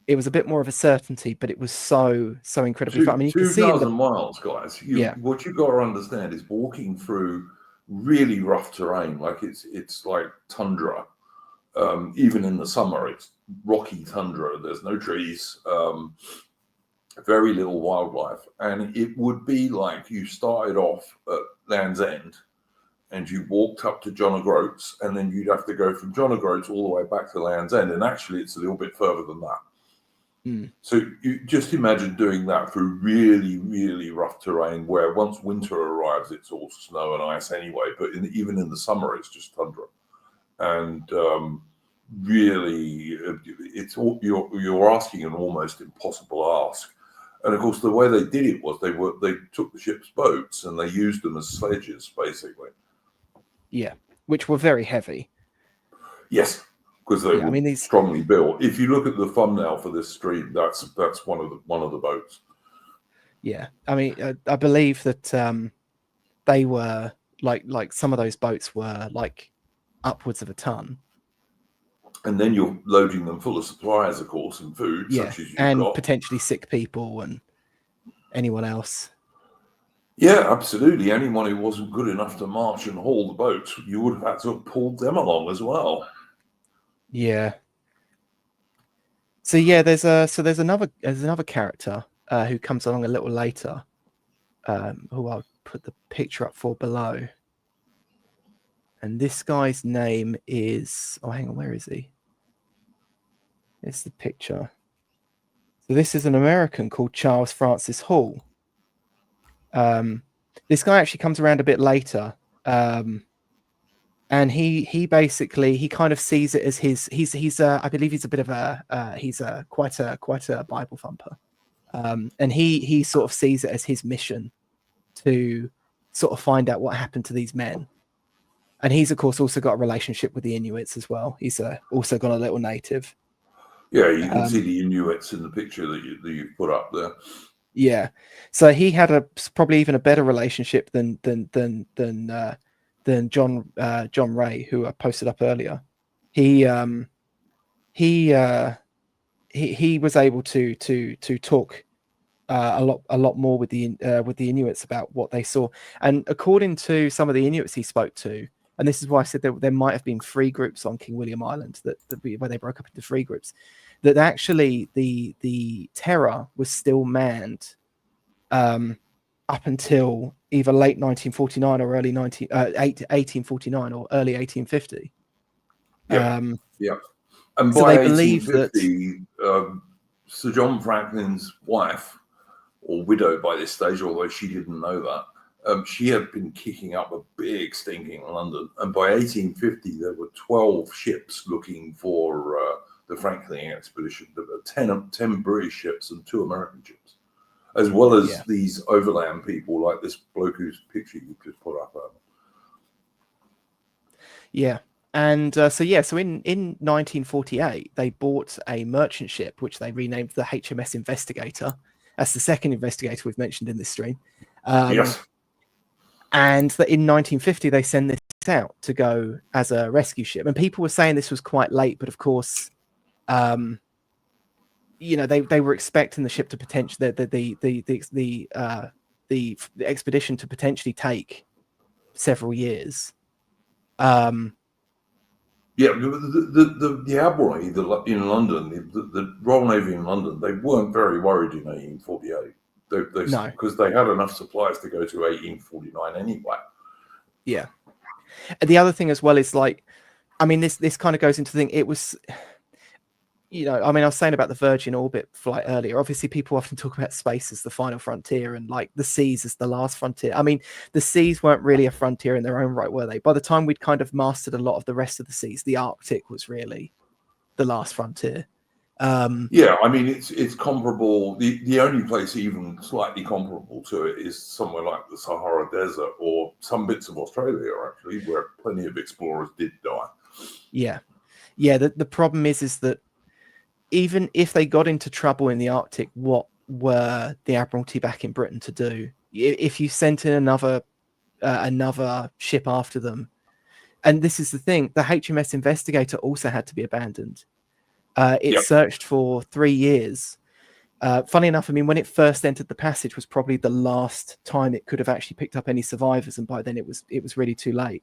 It was a bit more of a certainty, but it was so incredibly far. I mean, you can see 2,000 miles, guys. Yeah. What you got to understand is walking through really rough terrain, like it's like tundra. Even in the summer, it's rocky tundra. There's no trees, very little wildlife, and it would be like you started off at Land's End, and you walked up to John O'Groats, and then you'd have to go from John O'Groats all the way back to Land's End, and actually, it's a little bit further than that. So you just imagine doing that through really, really rough terrain where once winter arrives, it's all snow and ice anyway. But even in the summer, it's just tundra. And really, it's all, you're asking an almost impossible ask. And of course, the way they did it was they took the ship's boats and they used them as sledges, basically. Yeah, which were very heavy. Yes. Because they were strongly built. If you look at the thumbnail for this stream, that's one of the boats. Yeah, I mean, I believe that they were like some of those boats were like upwards of a ton. And then you're loading them full of supplies, of course, and food, such as you've got. Potentially sick people and anyone else. Yeah, absolutely. Anyone who wasn't good enough to march and haul the boats, you would have had to have pulled them along as well. Yeah. So yeah, there's another character who comes along a little later, who I'll put the picture up for below. And this guy's name is hang on, where is he? It's the picture. So this is an American called Charles Francis Hall. This guy actually comes around a bit later. And he basically kind of sees it as he's I believe he's a bit of a quite a Bible thumper, and he sort of sees it as his mission to sort of find out what happened to these men, and he's of course also got a relationship with the Inuits as well. He's also got a little native. Yeah, you can see the Inuits in the picture that you put up there. Yeah, so he had probably even a better relationship than John Ray, who I posted up earlier. He was able to talk a lot more with the Inuits about what they saw. And according to some of the Inuits he spoke to, and this is why I said there might have been 3 groups on King William Island where they broke up into 3 groups, that actually the Terror was still manned up until either late 1949 or early 1849 or early 1850. Yeah. And so by they believe 1850, Sir John Franklin's wife, or widow by this stage, although she didn't know that, she had been kicking up a big stinking London. And by 1850, there were 12 ships looking for the Franklin expedition. There were 10 British ships and 2 American ships, as well as these overland people like this bloke whose picture you just put up. Yeah. And so in 1948, they bought a merchant ship, which they renamed the HMS Investigator. That's the second investigator we've mentioned in this stream. Yes. And that in 1950, they send this out to go as a rescue ship. And people were saying this was quite late, but of course, they were expecting the ship to potentially the expedition to potentially take several years. Yeah, the Admiralty in London, the Royal Navy in London, they weren't very worried in 1848. No. Because they had enough supplies to go to 1849 anyway. Yeah. And the other thing as well is like, I mean, this kind of goes into the thing. It was, I mean, I was saying about the Virgin Orbit flight earlier. Obviously, people often talk about space as the final frontier and like the seas as the last frontier. I mean, the seas weren't really a frontier in their own right, were they? By the time we'd kind of mastered a lot of the rest of the seas, the Arctic was really the last frontier. Yeah, I mean, it's comparable. The only place even slightly comparable to it is somewhere like the Sahara Desert or some bits of Australia, actually, where plenty of explorers did die. Yeah. The problem is that even if they got into trouble in the Arctic, what were the Admiralty back in Britain to do? If you sent in another ship after them, and this is the thing, the HMS Investigator also had to be abandoned. It searched for 3 years. Funny enough, I mean, when it first entered the passage was probably the last time it could have actually picked up any survivors, and by then it was really too late.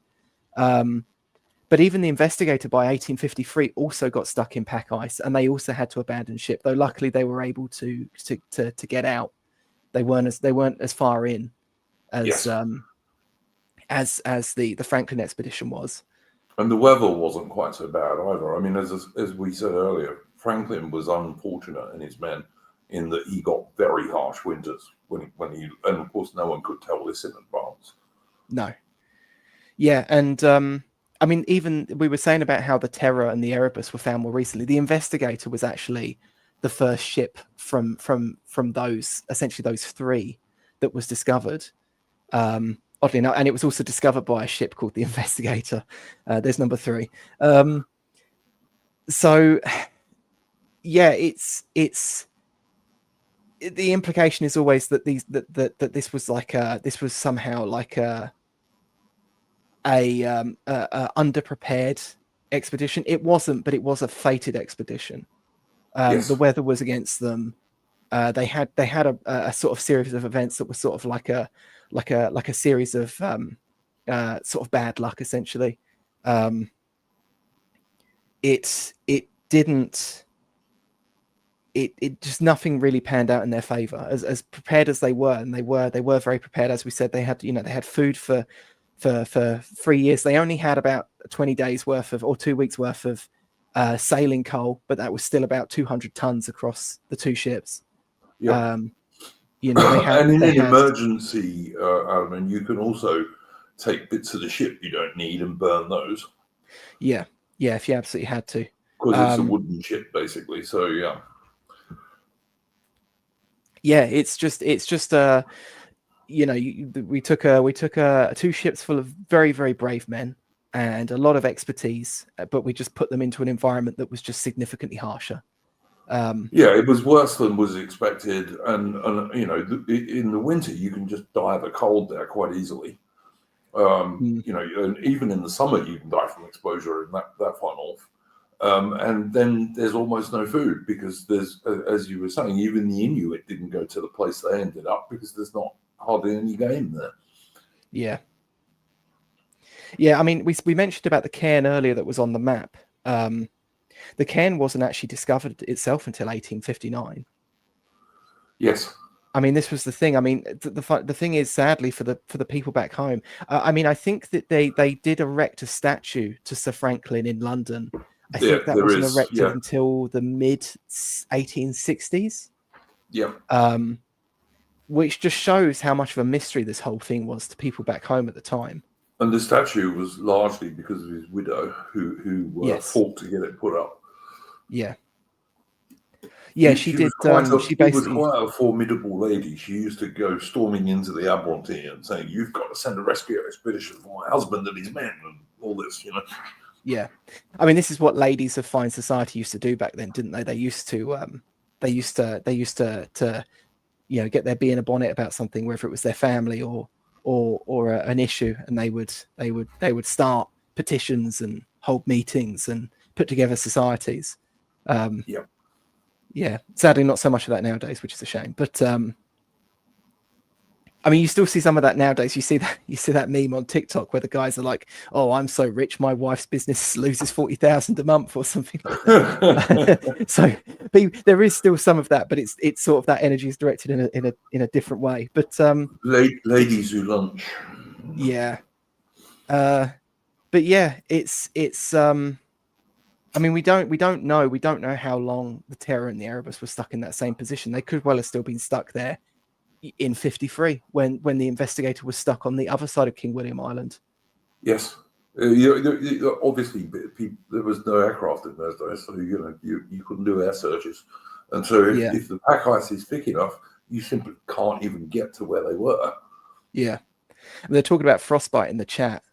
But even the Investigator by 1853 also got stuck in pack ice, and they also had to abandon ship. Though luckily they were able to get out. They weren't as far in as the Franklin expedition was. And the weather wasn't quite so bad either. I mean, as we said earlier, Franklin was unfortunate in his men in that he got very harsh winters and of course no one could tell this in advance. No. Yeah, and I mean, even we were saying about how the Terror and the Erebus were found more recently. The Investigator was actually the first ship from those, essentially those three, that was discovered. Oddly enough, and it was also discovered by a ship called the Investigator. There's number 3. So, yeah, it's the implication is always that this was somehow like a underprepared expedition. It wasn't, but it was a fated expedition. The weather was against them. They had a sort of series of events that was sort of like a series of sort of bad luck, essentially. It just nothing really panned out in their favor. As prepared as they were, and they were very prepared. As we said, they had food for 3 years. They only had about 20 days worth of, or 2 weeks worth of sailing coal, but that was still about 200 tons across the 2 ships. Yeah. And in an emergency, Alan, you can also take bits of the ship you don't need and burn those. Yeah, if you absolutely had to. Because it's a wooden ship, basically. So yeah. Yeah, it's just we took 2 ships full of very, very brave men and a lot of expertise, but we just put them into an environment that was just significantly harsher. It was worse than was expected, and in the winter you can just die of the cold there quite easily. And even in the summer you can die from exposure in that far north. And then there's almost no food because there's, as you were saying, even the Inuit didn't go to the place they ended up because there's not hardly any game there. Yeah. I mean, we mentioned about the cairn earlier that was on the map. The cairn wasn't actually discovered itself until 1859. Yes. I mean, this was the thing. I mean, the thing is, sadly for the people back home, I mean, I think that they did erect a statue to Sir Franklin in London. I think that wasn't erected until the mid 1860s. Yeah. Which just shows how much of a mystery this whole thing was to people back home at the time. And the statue was largely because of his widow, who fought to get it put up. Yeah, she did. She was quite a formidable lady. She used to go storming into the Admiralty and saying, "You've got to send a rescue expedition for my husband and his men," and all this, Yeah, I mean, this is what ladies of fine society used to do back then, didn't they? They used to get their bee in a bonnet about something, whether it was their family or an issue, and they would start petitions and hold meetings and put together societies. Sadly not so much of that nowadays, which is a shame, but I mean, you still see some of that nowadays. You see that meme on TikTok where the guys are like, "Oh, I'm so rich, my wife's business loses 40,000 a month or something like that." So, there is still some of that, but it's sort of that energy is directed in a different way. But Ladies who lunch. yeah, but yeah, it's I mean, we don't know how long the Terror and the Erebus were stuck in that same position. They could well have still been stuck there in 53 when the Investigator was stuck on the other side of King William Island. Yes. Obviously, there was no aircraft in those days, so you couldn't do air searches. And so if the pack ice is thick enough, you simply can't even get to where they were. Yeah. And they're talking about frostbite in the chat.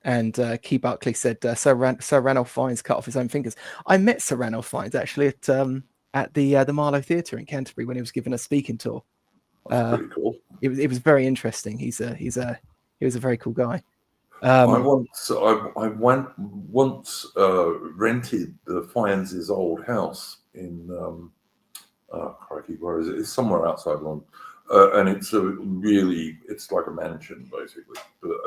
And Key Buckley said, Sir Ranulph Fiennes cut off his own fingers. I met Sir Ranulph Fiennes actually at the Marlow Theatre in Canterbury when he was given a speaking tour. That's pretty cool. It was very interesting. He was a very cool guy. I once rented the Fiennes' old house in crikey, where is it? It's somewhere outside London, and it's like a mansion basically. But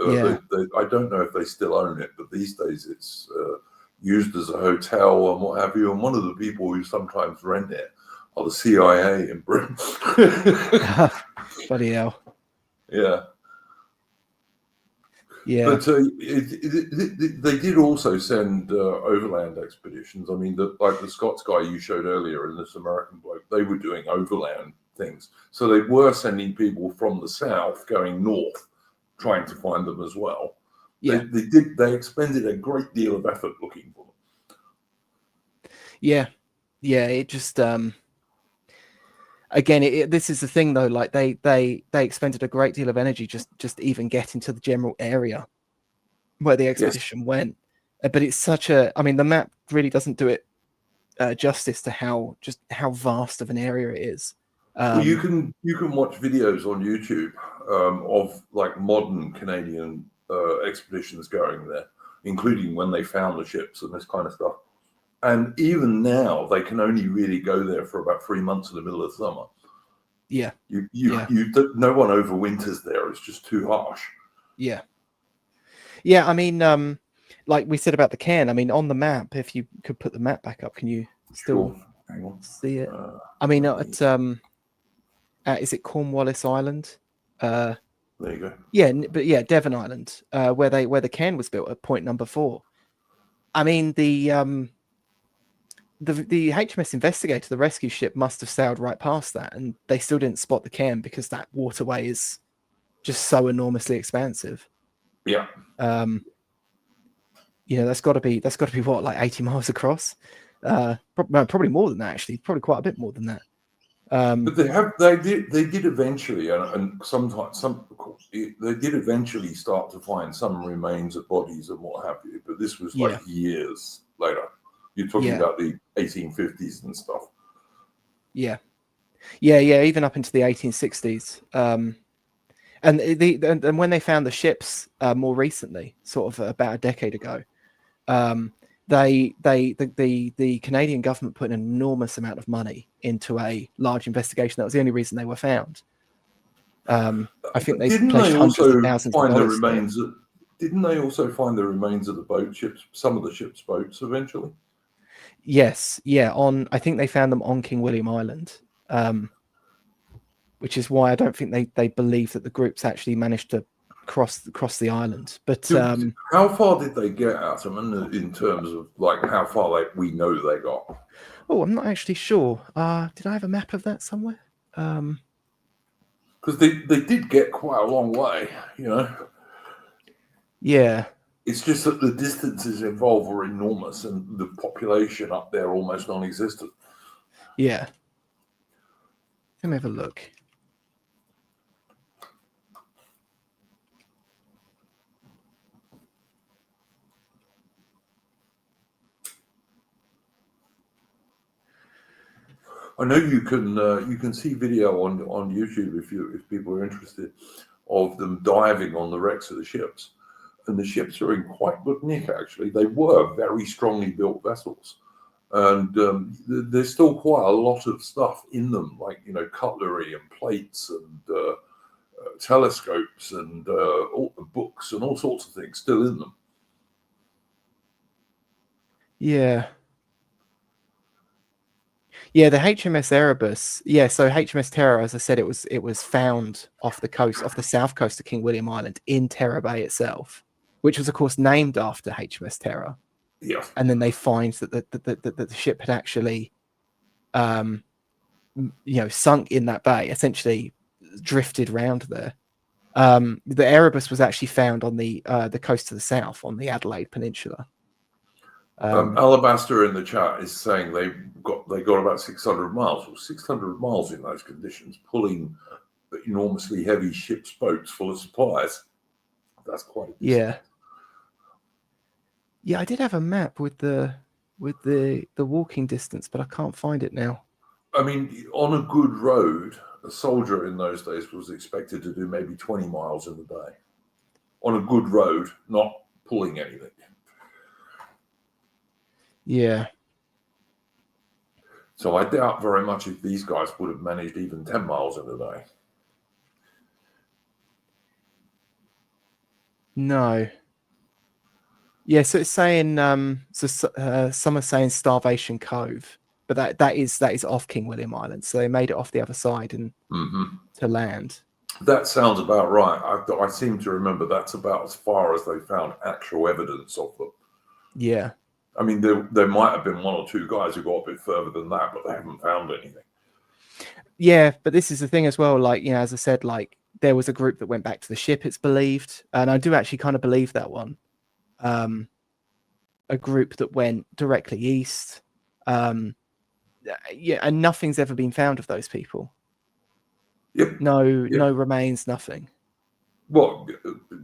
I don't know if they still own it, but these days it's used as a hotel and what have you. And one of the people who sometimes rent it are the CIA in Britain. Bloody hell. Yeah. Yeah. But they did also send overland expeditions. I mean, like the Scots guy you showed earlier and this American bloke, they were doing overland things. So they were sending people from the south going north, trying to find them as well. Yeah. They expended a great deal of effort looking for them. Yeah. Yeah. It just again, this is the thing though. Like they expended a great deal of energy just even getting to the general area where the expedition went. But it's such a. I mean, the map really doesn't do it justice to how vast of an area it is. Well, you can watch videos on YouTube of like modern Canadian expeditions going there, including when they found the ships and this kind of stuff. And even now, they can only really go there for about 3 months in the middle of summer. Yeah, no one overwinters there. It's just too harsh. Yeah, yeah. I mean, like we said about the cairn. I mean, on the map, if you could put the map back up, can you still see it? I mean, is it Cornwallis Island? There you go. Yeah, but yeah, Devon Island, where the cairn was built at point number 4. I mean, the HMS Investigator, the rescue ship, must have sailed right past that, and they still didn't spot the cairn because that waterway is just so enormously expansive. Yeah. That's got to be what, like 80 miles across? Probably more than that, actually. Probably quite a bit more than that. But they did eventually, and sometimes they did eventually start to find some remains of bodies and what have you. But this was like years later. You're talking about the 1850s and stuff. Yeah. Even up into the 1860s. And when they found the ships more recently, sort of about a decade ago, the Canadian government put an enormous amount of money into a large investigation. That was the only reason they were found. I think they placed hundreds of thousands of dollars. Didn't they also find the remains of the boat ships, some of the ship's boats eventually? Yes, yeah. I think they found them on King William Island, which is why I don't think they believe that the groups actually managed to cross the island. But how far did they get at them in terms of like how far we know they got? Oh, I'm not actually sure. Did I have a map of that somewhere? Because they did get quite a long way, Yeah. It's just that the distances involved were enormous and the population up there almost non-existent. Yeah. Let me have a look. I know you can see video on YouTube if people are interested of them diving on the wrecks of the ships. And the ships are in quite good nick, actually. They were very strongly built vessels. And there's still quite a lot of stuff in them, like, cutlery and plates and telescopes and all the books and all sorts of things still in them. Yeah. Yeah, the HMS Erebus. Yeah, so HMS Terror, as I said, it was found off the south coast of King William Island in Terror Bay itself, which was of course named after HMS Terror. Yeah. And then they find that the ship had actually, sunk in that bay, essentially drifted round there. The Erebus was actually found on the coast to the south on the Adelaide Peninsula. Alabaster in the chat is saying they got about 600 miles. Well, 600 miles in those conditions, pulling enormously heavy ship's boats full of supplies. That's quite a distance. Yeah, I did have a map with the walking distance, but I can't find it now. I mean, on a good road, a soldier in those days was expected to do maybe 20 miles in a day. On a good road, not pulling anything. Yeah. So I doubt very much if these guys would have managed even 10 miles in a day. No. Yeah, so it's saying some are saying Starvation Cove, but that is off King William Island, so they made it off the other side and to land. That sounds about right. I seem to remember that's about as far as they found actual evidence of them. Yeah. I mean, there might have been one or two guys who got a bit further than that, but they haven't found anything. Yeah, but this is the thing as well. Like, as I said, like there was a group that went back to the ship, it's believed, and I do actually kind of believe that one. A group that went directly east. And nothing's ever been found of those people. Yep. No remains, nothing. Well,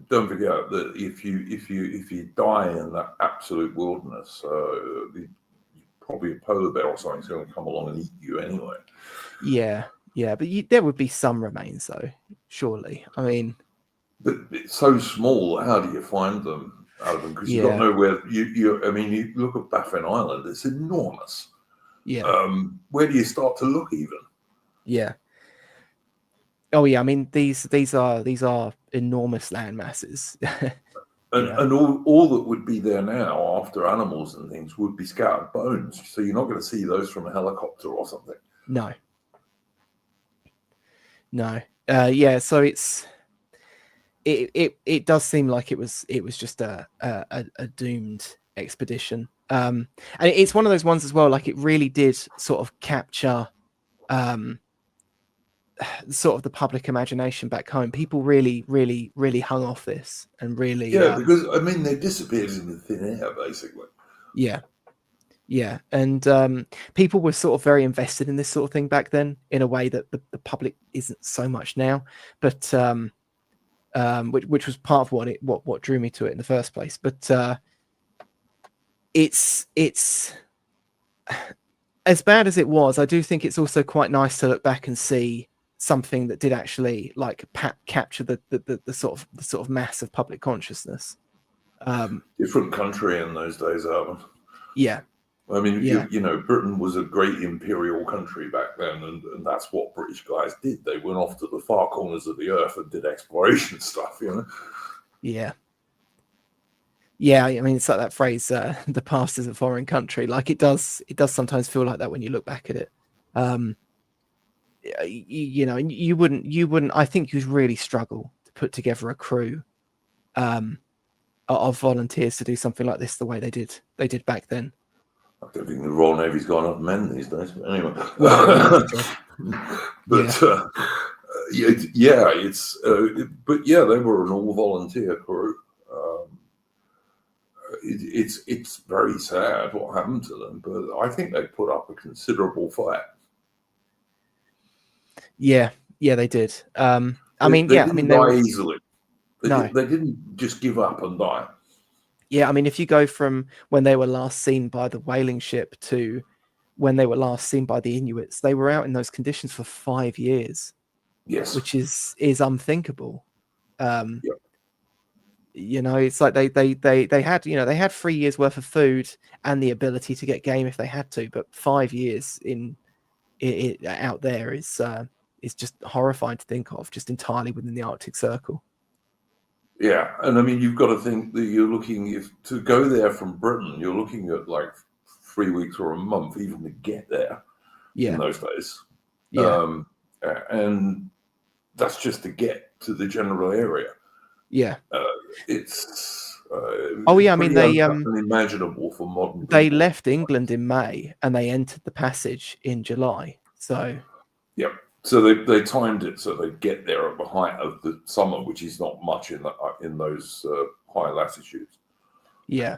don't forget that if you die in that absolute wilderness, probably a polar bear or something's going to come along and eat you anyway. Yeah, but there would be some remains though, surely. I mean, but it's so small. How do you find them out of them? Because you don't know where you. I mean, you look at Baffin Island; it's enormous. Yeah. Where do you start to look even? Yeah. Oh yeah, I mean these are enormous land masses. And all that would be there now after animals and things would be scattered bones. So you're not going to see those from a helicopter or something. No. Yeah, so it does seem like it was just a doomed expedition. And it's one of those ones as well, like it really did sort of capture sort of the public imagination back home. People really hung off this and really because I mean they disappeared into thin air basically. Yeah, and people were sort of very invested in this sort of thing back then in a way that the public isn't so much now, but which was part of what drew me to it in the first place. But it's as bad as it was, I do think it's also quite nice to look back and see something that did actually like capture the sort of mass of public consciousness. Different country in those days, Alvin. Yeah. I mean, you know, Britain was a great imperial country back then, and that's what British guys did. They went off to the far corners of the earth and did exploration stuff, you know? Yeah, I mean, it's like that phrase, the past is a foreign country. Like it does sometimes feel like that when you look back at it. You know, you wouldn't, I think you'd really struggle to put together a crew of volunteers to do something like this the way they did back then. I don't think the Royal Navy's gone up men these days, but anyway. But they were an all-volunteer crew. It's very sad what happened to them, but I think they put up a considerable fight. Yeah, they did. They didn't die easily. They didn't just give up and die. Yeah, I mean, if you go from when they were last seen by the whaling ship to when they were last seen by the Inuits, they were out in those conditions for 5 years. Yes, which is unthinkable. You know, it's like they had, you know, they had 3 years worth of food and the ability to get game if they had to, but 5 years in it out there is is just horrifying to think of, just entirely within the Arctic Circle. Yeah, and I mean, you've got to think that you're looking, if to go there from Britain, you're looking at like 3 weeks or a month even to get there in those days. Yeah. And that's just to get to the general area. Yeah. It's oh yeah, I mean they unimaginable for modern they people. left England in May and they entered the passage in July. So yeah. So they timed it so they get there at the height of the summer, which is not much in those high latitudes. Yeah.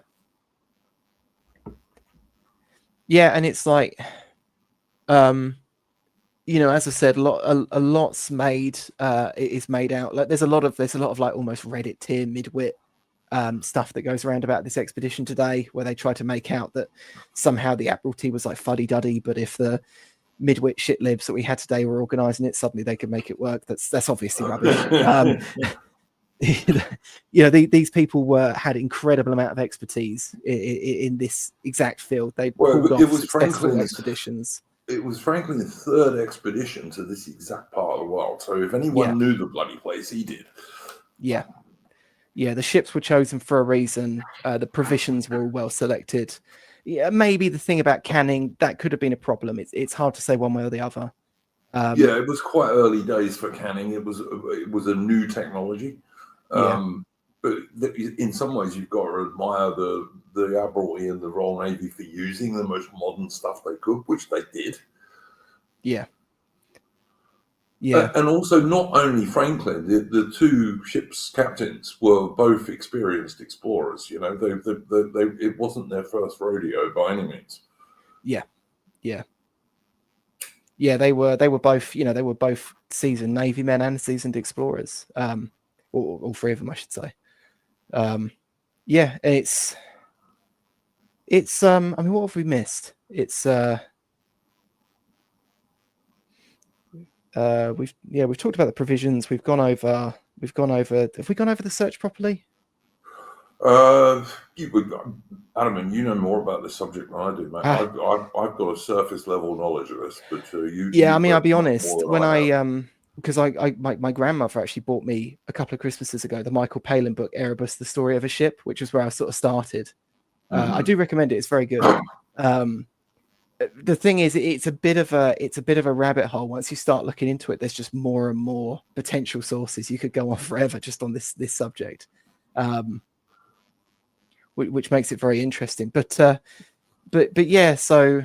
Yeah, and it's like, you know, as I said, a lot's made. It is made out like there's a lot of like almost Reddit tier midwit stuff that goes around about this expedition today, where they try to make out that somehow the Admiralty was like fuddy duddy, but if the midwit shit libs that we had today were organizing it, suddenly they could make it work. That's obviously rubbish. You know, these people had incredible amount of expertise in this exact field. They pulled off successful expeditions. It was Franklin's third expedition to this exact part of the world. So if anyone knew the bloody place, he did. Yeah. Yeah, the ships were chosen for a reason. The provisions were well selected. Yeah, maybe the thing about canning, that could have been a problem. It's hard to say one way or the other. Yeah, it was quite early days for canning. It was a new technology. But in some ways, you've got to admire the Admiralty and the Royal Navy for using the most modern stuff they could, which they did. Yeah. Yeah. And also, not only Franklin, the two ships' captains were both experienced explorers. You know, it wasn't their first rodeo by any means. Yeah. Yeah. Yeah, they were both, you know, they were both seasoned Navy men and seasoned explorers. All three of them, I should say. Yeah, it's I mean, what have we missed? It's we've talked about the provisions. We've gone over have we gone over the search properly? Adam, and you know more about this subject than I do, mate. I've got a surface level knowledge of this, but you. Yeah, I mean, I'll be honest. When because my grandmother actually bought me a couple of Christmases ago the Michael Palin book Erebus: The Story of a Ship, which is where I sort of started. I do recommend it. It's very good. The thing is, it's a bit of a rabbit hole. Once you start looking into it, there's just more and more potential sources. You could go on forever just on this subject, which makes it very interesting. But yeah, so.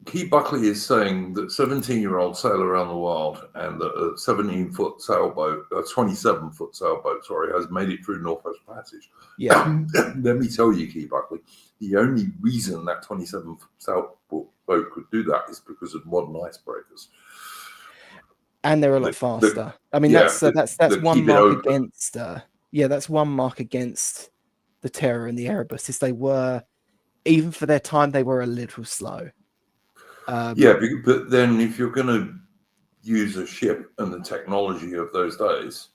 Keith Buckley is saying that 17-year-olds sail around the world, and that a 17-foot sailboat, a 27-foot sailboat, has made it through Northwest Passage. Yeah. Let me tell you, Keith Buckley, the only reason that 27-foot sailboat could do that is because of modern icebreakers. And they're a lot faster. I mean, that's one mark against. That's one mark against the Terror and the Erebus. Is they were, even for their time, they were a little slow. But then if you're going to use a ship and the technology of those days,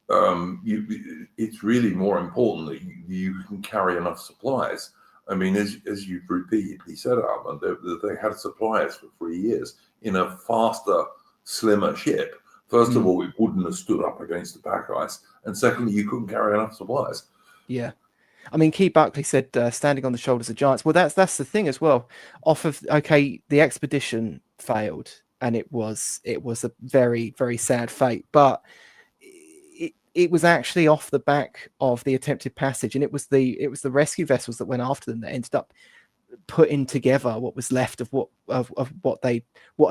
it's really more important that you can carry enough supplies. I mean, as you've repeatedly said, Alan, they had supplies for 3 years in a faster, slimmer ship. First of all, it wouldn't have stood up against the pack ice, and secondly, you couldn't carry enough supplies. Yeah. I mean, Keith Buckley said, standing on the shoulders of giants. Well, that's the thing as well. The expedition failed, and it was a very, very sad fate. But it was actually off the back of the attempted passage, and it was the rescue vessels that went after them that ended up putting together what was left of what had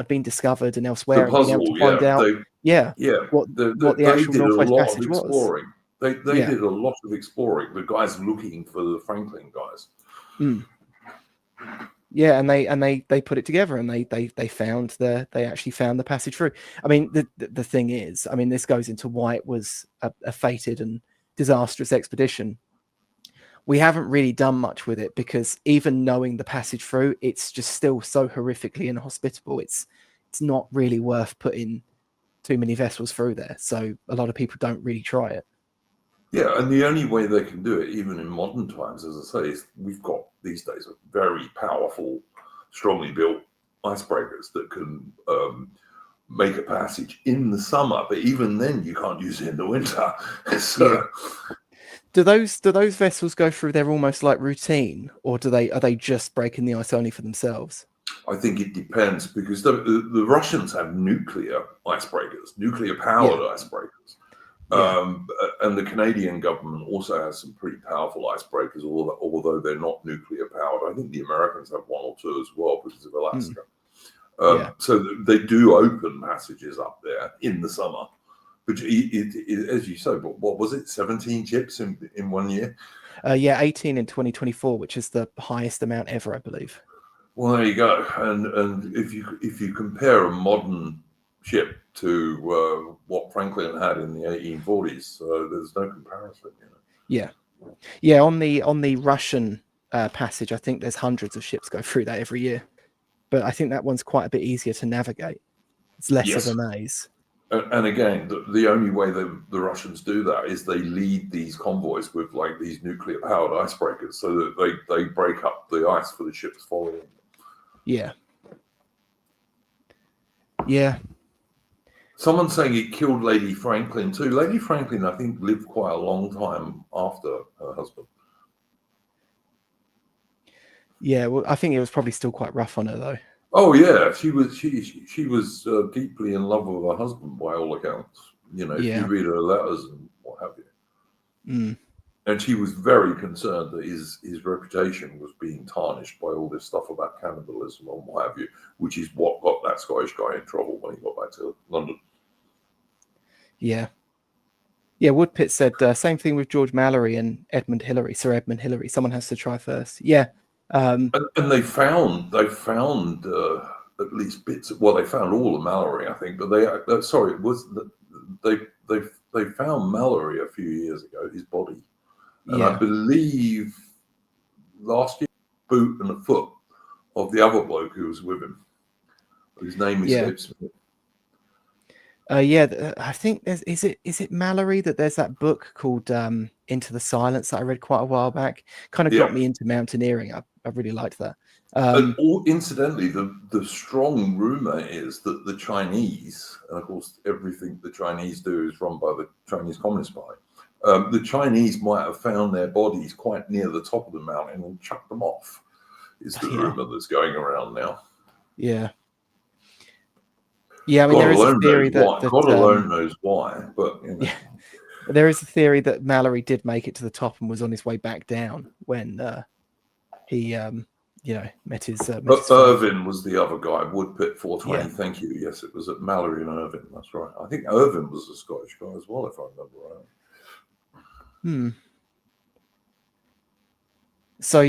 been discovered and elsewhere, the puzzle, and being able to find out, what the actual Northwest Passage was. They did a lot of exploring. The guys looking for the Franklin guys. Yeah, and they put it together, and they actually found the passage through. I mean, the thing is, I mean, this goes into why it was a fated and disastrous expedition. We haven't really done much with it because even knowing the passage through, it's just still so horrifically inhospitable. It's not really worth putting too many vessels through there. So a lot of people don't really try it. Yeah, and the only way they can do it, even in modern times, as I say, is we've got these days a very powerful, strongly built icebreakers that can make a passage in the summer, but even then you can't use it in the winter. So, Do those vessels go through their almost like routine, or are they just breaking the ice only for themselves? I think it depends, because the Russians have nuclear icebreakers, nuclear powered icebreakers. And the Canadian government also has some pretty powerful icebreakers, although they're not nuclear powered. I think the Americans have one or two as well because of Alaska. So they do open passages up there in the summer. But as you say, what was it? 17 ships in 1 year? 18 in 2024, which is the highest amount ever, I believe. Well, there you go. And if you compare a modern ship to what Franklin had in the 1840s, there's no comparison. Yeah. On the Russian passage, I think there's hundreds of ships go through that every year, but I think that one's quite a bit easier to navigate. It's less of a maze. And again, the only way the Russians do that is they lead these convoys with like these nuclear powered icebreakers, so that they break up the ice for the ships following. Yeah. Someone's saying it killed Lady Franklin too. Lady Franklin, I think, lived quite a long time after her husband. Yeah, well, I think it was probably still quite rough on her though. Oh yeah, she was deeply in love with her husband by all accounts. If you read her letters and what have you. And she was very concerned that his reputation was being tarnished by all this stuff about cannibalism and what have you, which is what got that Scottish guy in trouble when he got back to London. Yeah, Woodpit said same thing with George Mallory and Sir Edmund Hillary. Someone has to try first. Yeah. And they found at least bits. Well, they found all of Mallory, I think, but they found Mallory a few years ago, his body, and I believe last year, boot and a foot of the other bloke who was with him, whose name escapes me. I think is it Mallory that there's that book called Into the Silence that I read quite a while back. Kind of got me into mountaineering. I really liked that. Incidentally, the strong rumor is that the Chinese, and of course everything the Chinese do is run by the Chinese Communist Party, the Chinese might have found their bodies quite near the top of the mountain and chucked them off, is the rumor that's going around now. Yeah, I mean, there is a theory that God alone knows why, but there is a theory that Mallory did make it to the top and was on his way back down when he met his. But Irvin was the other guy. Woodpit 420. Thank you. Yes, it was at Mallory and Irvin. That's right. I think Irvin was a Scottish guy as well, if I remember right. So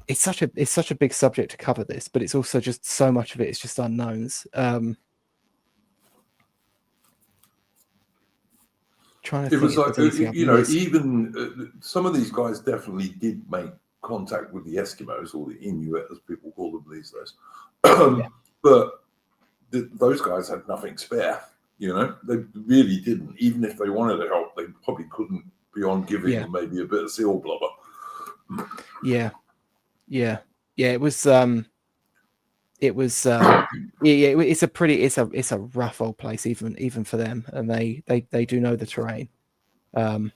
it's such a big subject to cover this, but it's also just so much of it is just unknowns. Trying to it was like even some of these guys definitely did make contact with the Eskimos, or the Inuit as people call them these days. But those guys had nothing spare. They really didn't. Even if they wanted to help, they probably couldn't beyond giving them maybe a bit of seal blubber. It was it's a rough old place even for them, and they do know the terrain. Baron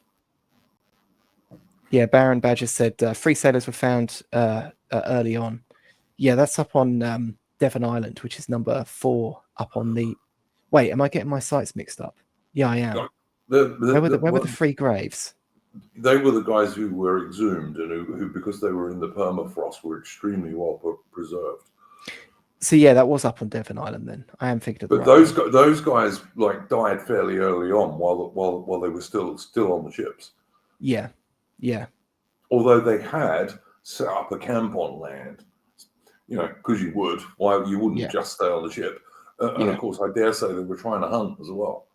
Badger said 3 sailors were found early on. That's up on Devon Island, which is number 4 up on the. Wait, am I getting my sites mixed up? Yeah, I am. Where were the 3 graves? They were the guys who were exhumed and who because they were in the permafrost, were extremely well preserved. So that was up on Devon Island then. I am thinking of the But those guys like died fairly early on while they were still on the ships. Yeah. Although they had set up a camp on land, because you would. Why you wouldn't just stay on the ship? And of course, I dare say they were trying to hunt as well.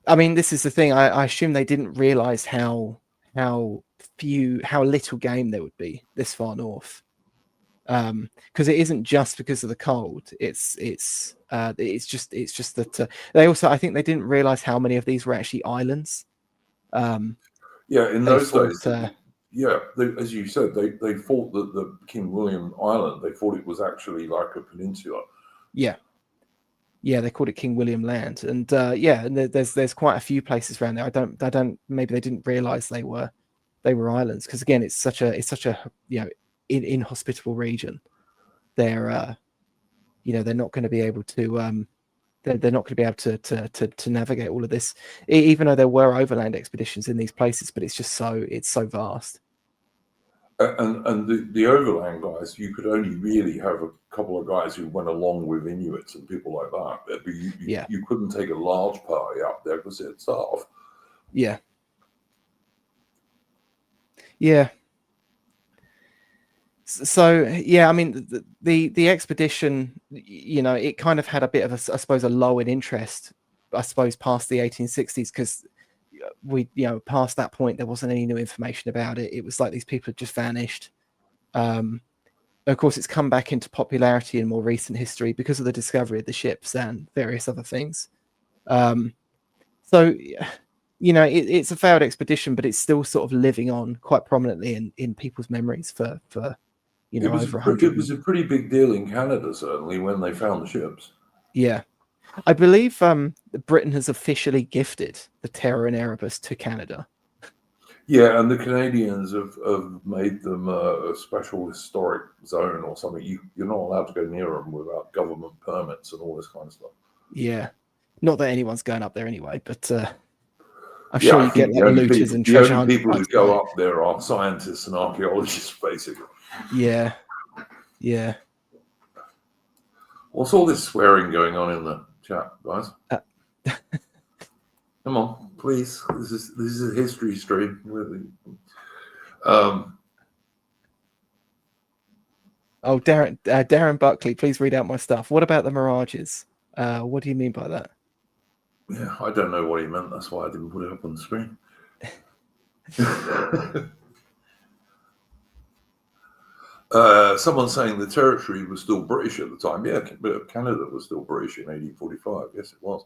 I mean, this is the thing. I assume they didn't realize how little game there would be this far north, because it isn't just because of the cold. It's just that they also, I think they didn't realize how many of these were actually islands. In those days, yeah, as you said, they thought that the King William Island, they thought it was actually like a peninsula. Yeah. Yeah, they called it King William Land, and and there's quite a few places around there. I don't. Maybe they didn't realise they were islands, because again, it's such a inhospitable region. They're they're not going to be able to they're not going to be able to navigate all of this, even though there were overland expeditions in these places. But it's so vast. And the overland guys, you could only really have a couple of guys who went along with Inuits and people like that. But you couldn't take a large party up there because it'd starve. Yeah. Yeah. So yeah, I mean the expedition, it kind of had a bit of I suppose a low in interest, I suppose, past the 1860s, because we past that point there wasn't any new information about it. It was like these people had just vanished. Of course, it's come back into popularity in more recent history because of the discovery of the ships and various other things. So it's a failed expedition, but it's still sort of living on quite prominently in people's memories for over 100. It was a pretty big deal in Canada, certainly, when they found the ships. Yeah. I believe Britain has officially gifted the Terror and Erebus to Canada. Yeah, and the Canadians have made them a special historic zone or something. You're not allowed to go near them without government permits and all this kind of stuff. Yeah. Not that anyone's going up there anyway, but I'm sure you get like looters and treasure hunters. The only people who go up there are scientists and archaeologists, basically. Yeah. Yeah. What's all this swearing going on in the chat, guys? Come on, please. This is a history stream. Really. Darren Buckley, please read out my stuff. What about the mirages? What do you mean by that? Yeah, I don't know what he meant. That's why I didn't put it up on the screen. Someone saying the territory was still British at the time. Yeah, but Canada was still British in 1845. Yes, it was.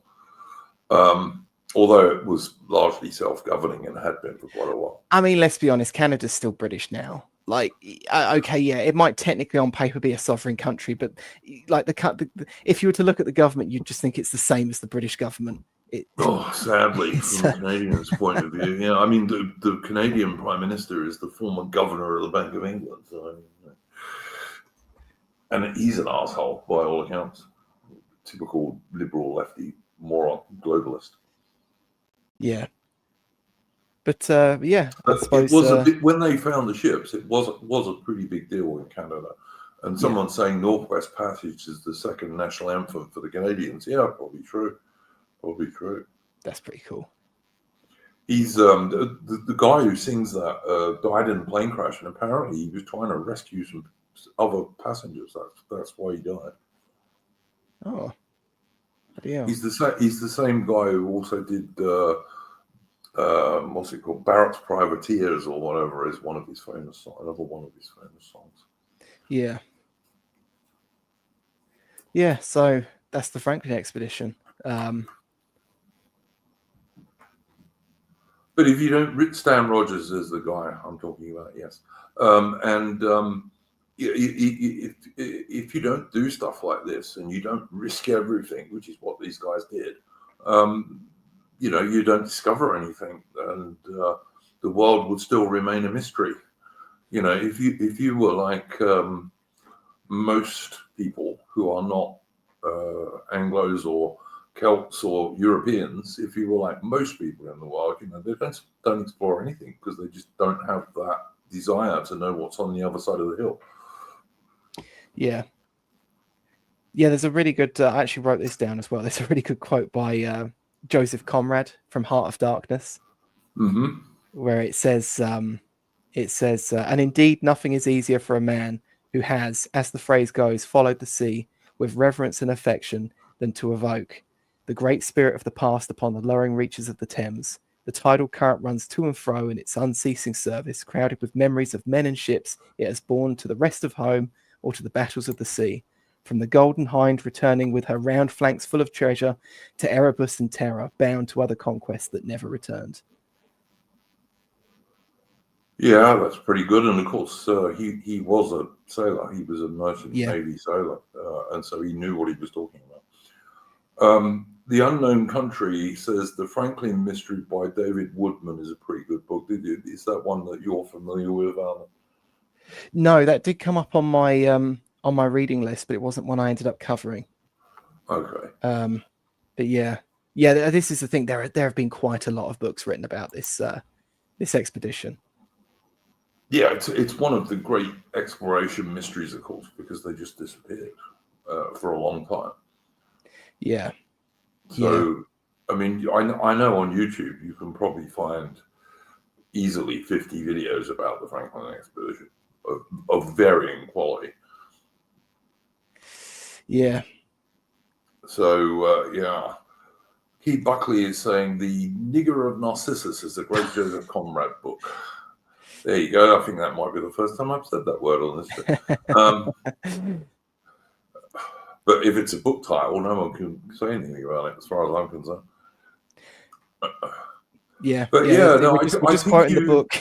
Although it was largely self-governing and had been for quite a while. I mean, let's be honest, Canada's still British now. Like, okay, yeah, it might technically on paper be a sovereign country, but like if you were to look at the government, you'd just think it's the same as the British government. Sadly, from the Canadians' point of view, yeah. I mean, the Canadian Prime Minister is the former governor of the Bank of England, so, and he's an asshole by all accounts. Typical liberal lefty moron, globalist. Yeah. But I suppose it was when they found the ships, it was a pretty big deal in Canada. And someone saying Northwest Passage is the second national anthem for the Canadians. Yeah, probably true. Probably true. That's pretty cool. He's the guy who sings that died in a plane crash, and apparently he was trying to rescue some other passengers. That's why he died. Oh, yeah. He's the same guy who also did what's it called, Barrett's Privateers or whatever is one of his famous songs. Another one of his famous songs. Yeah. Yeah. So that's the Franklin expedition. But if you don't, Stan Rogers is the guy I'm talking about, yes. If you don't do stuff like this and you don't risk everything, which is what these guys did, you don't discover anything, and the world would still remain a mystery. If you were like most people who are not Anglos or Celts or Europeans, if you were like most people in the world, they don't explore anything because they just don't have that desire to know what's on the other side of the hill. Yeah. Yeah, there's a really good, I actually wrote this down as well. There's a really good quote by Joseph Conrad from Heart of Darkness, where it says, and indeed nothing is easier for a man who has, as the phrase goes, followed the sea with reverence and affection than to evoke the great spirit of the past upon the lowering reaches of the Thames. The tidal current runs to and fro in its unceasing service, crowded with memories of men and ships it has borne to the rest of home or to the battles of the sea. From the Golden Hind returning with her round flanks full of treasure, to Erebus and Terror, bound to other conquests that never returned. Yeah, that's pretty good. And of course, he was a sailor. He was a merchant Yeah. navy sailor, and so he knew what he was talking about. The Unknown Country says the Franklin Mystery by David Woodman is a pretty good book. Is that one that you're familiar with, Alan? No, that did come up on my reading list, but it wasn't one I ended up covering. Okay. But yeah, this is the thing. There have been quite a lot of books written about this expedition. Yeah, it's one of the great exploration mysteries, of course, because they just disappeared for a long time. Yeah. So, I mean, I know on YouTube you can probably find easily 50 videos about the Franklin expedition of varying quality. Yeah. So, yeah. Keith Buckley is saying the Nigger of Narcissus is a great Joseph Conrad book. There you go. I think that might be the first time I've said that word on this show. But if it's a book title, no one can say anything about it, as far as I'm concerned. Yeah, but we're just quoting the book.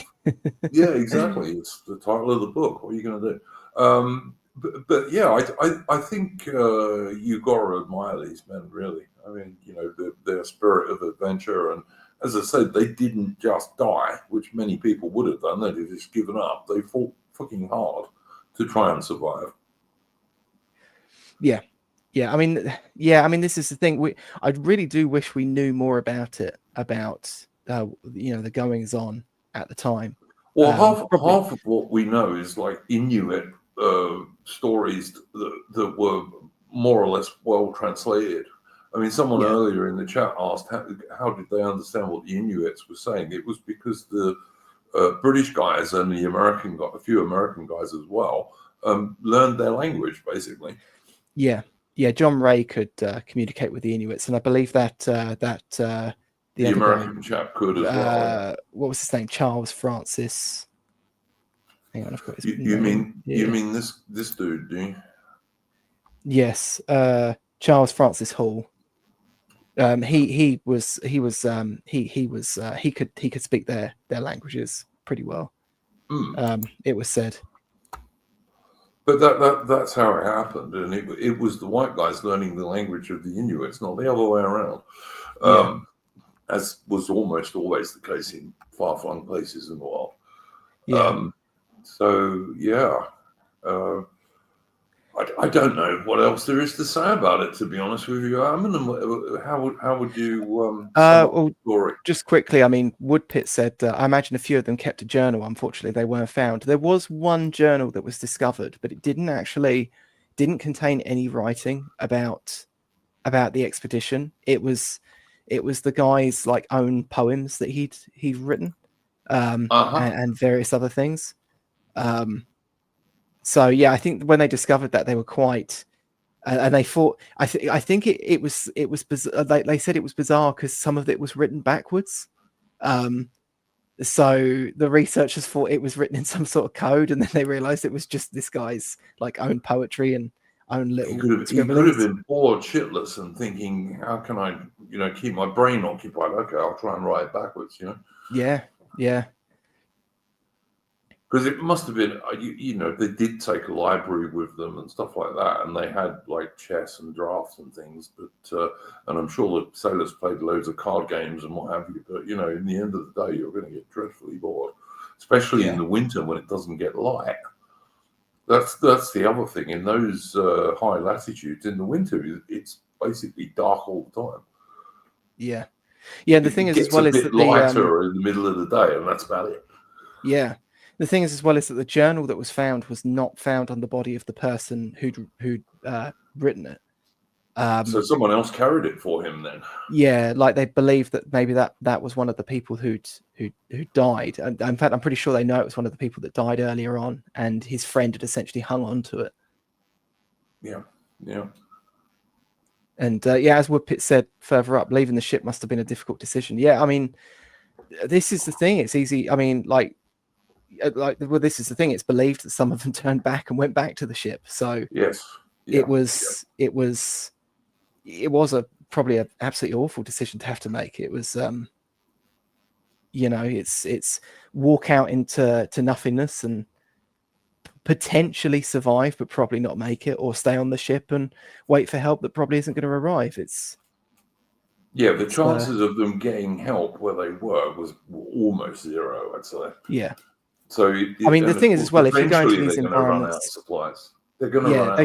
Yeah, exactly. It's the title of the book. What are you going to do? But yeah, I think you got to admire these men, really. I mean, you know, their spirit of adventure, and as I said, they didn't just die, which many people would have done. They'd have just given up. They fought fucking hard to try and survive. Yeah. I mean, this is the thing. I really do wish we knew more about it, about the goings on at the time. Well, half of what we know is like Inuit stories that were more or less well translated. I mean, someone earlier in the chat asked how did they understand what the Inuits were saying? It was because the British guys and a few American guys as well, learned their language basically. Yeah. John Ray could communicate with the Inuits, and I believe that the American chap could as well. What was his name? Charles Francis. Hang on, I've got his You mean this dude, do you? Yes, Charles Francis Hall. He could speak their languages pretty well. It was said. But that's how it happened, and it was the white guys learning the language of the Inuits, not the other way around. As was almost always the case in far-flung places in the world. I don't know what else there is to say about it, to be honest with you. I mean, how would you well, story? Just quickly, I mean, Woodpit said, I imagine a few of them kept a journal. Unfortunately, they weren't found. There was one journal that was discovered, but it didn't contain any writing about the expedition. It was the guy's like own poems that he'd written, and various other things. So yeah, I think when they discovered that, they were quite, and they thought. I think it was bizarre. They said it was bizarre because some of it was written backwards. So the researchers thought it was written in some sort of code, and then they realized it was just this guy's like own poetry and own little. He could have been bored shitless and thinking, how can I, keep my brain occupied? Okay, I'll try and write it backwards. Yeah. Because it must have been, they did take a library with them and stuff like that, and they had like chess and drafts and things. But and I'm sure the sailors played loads of card games and what have you. But in the end of the day, you're going to get dreadfully bored, especially in the winter when it doesn't get light. That's the other thing. In those high latitudes, in the winter, it's basically dark all the time. Yeah. The thing is, as well, is that lighter in the middle of the day, and that's about it. Yeah. The thing is, as well, is that the journal that was found was not found on the body of the person who'd written it. So someone else carried it for him then. Yeah, like they believe that maybe that was one of the people who died. And in fact, I'm pretty sure they know it was one of the people that died earlier on, and his friend had essentially hung on to it. Yeah. And as Woodpit said further up, leaving the ship must have been a difficult decision. Yeah, I mean, this is the thing. It's easy. I mean, this is the thing. It's believed that some of them turned back and went back to the ship. So yes, it was probably an absolutely awful decision to have to make. It was, You know, it's walk out into nothingness and potentially survive, but probably not make it, or stay on the ship and wait for help that probably isn't going to arrive. The chances of them getting help where they were was almost zero, I'd say. Yeah. So I mean, the thing is as well, if you go into these environments, supplies. They're going to run out.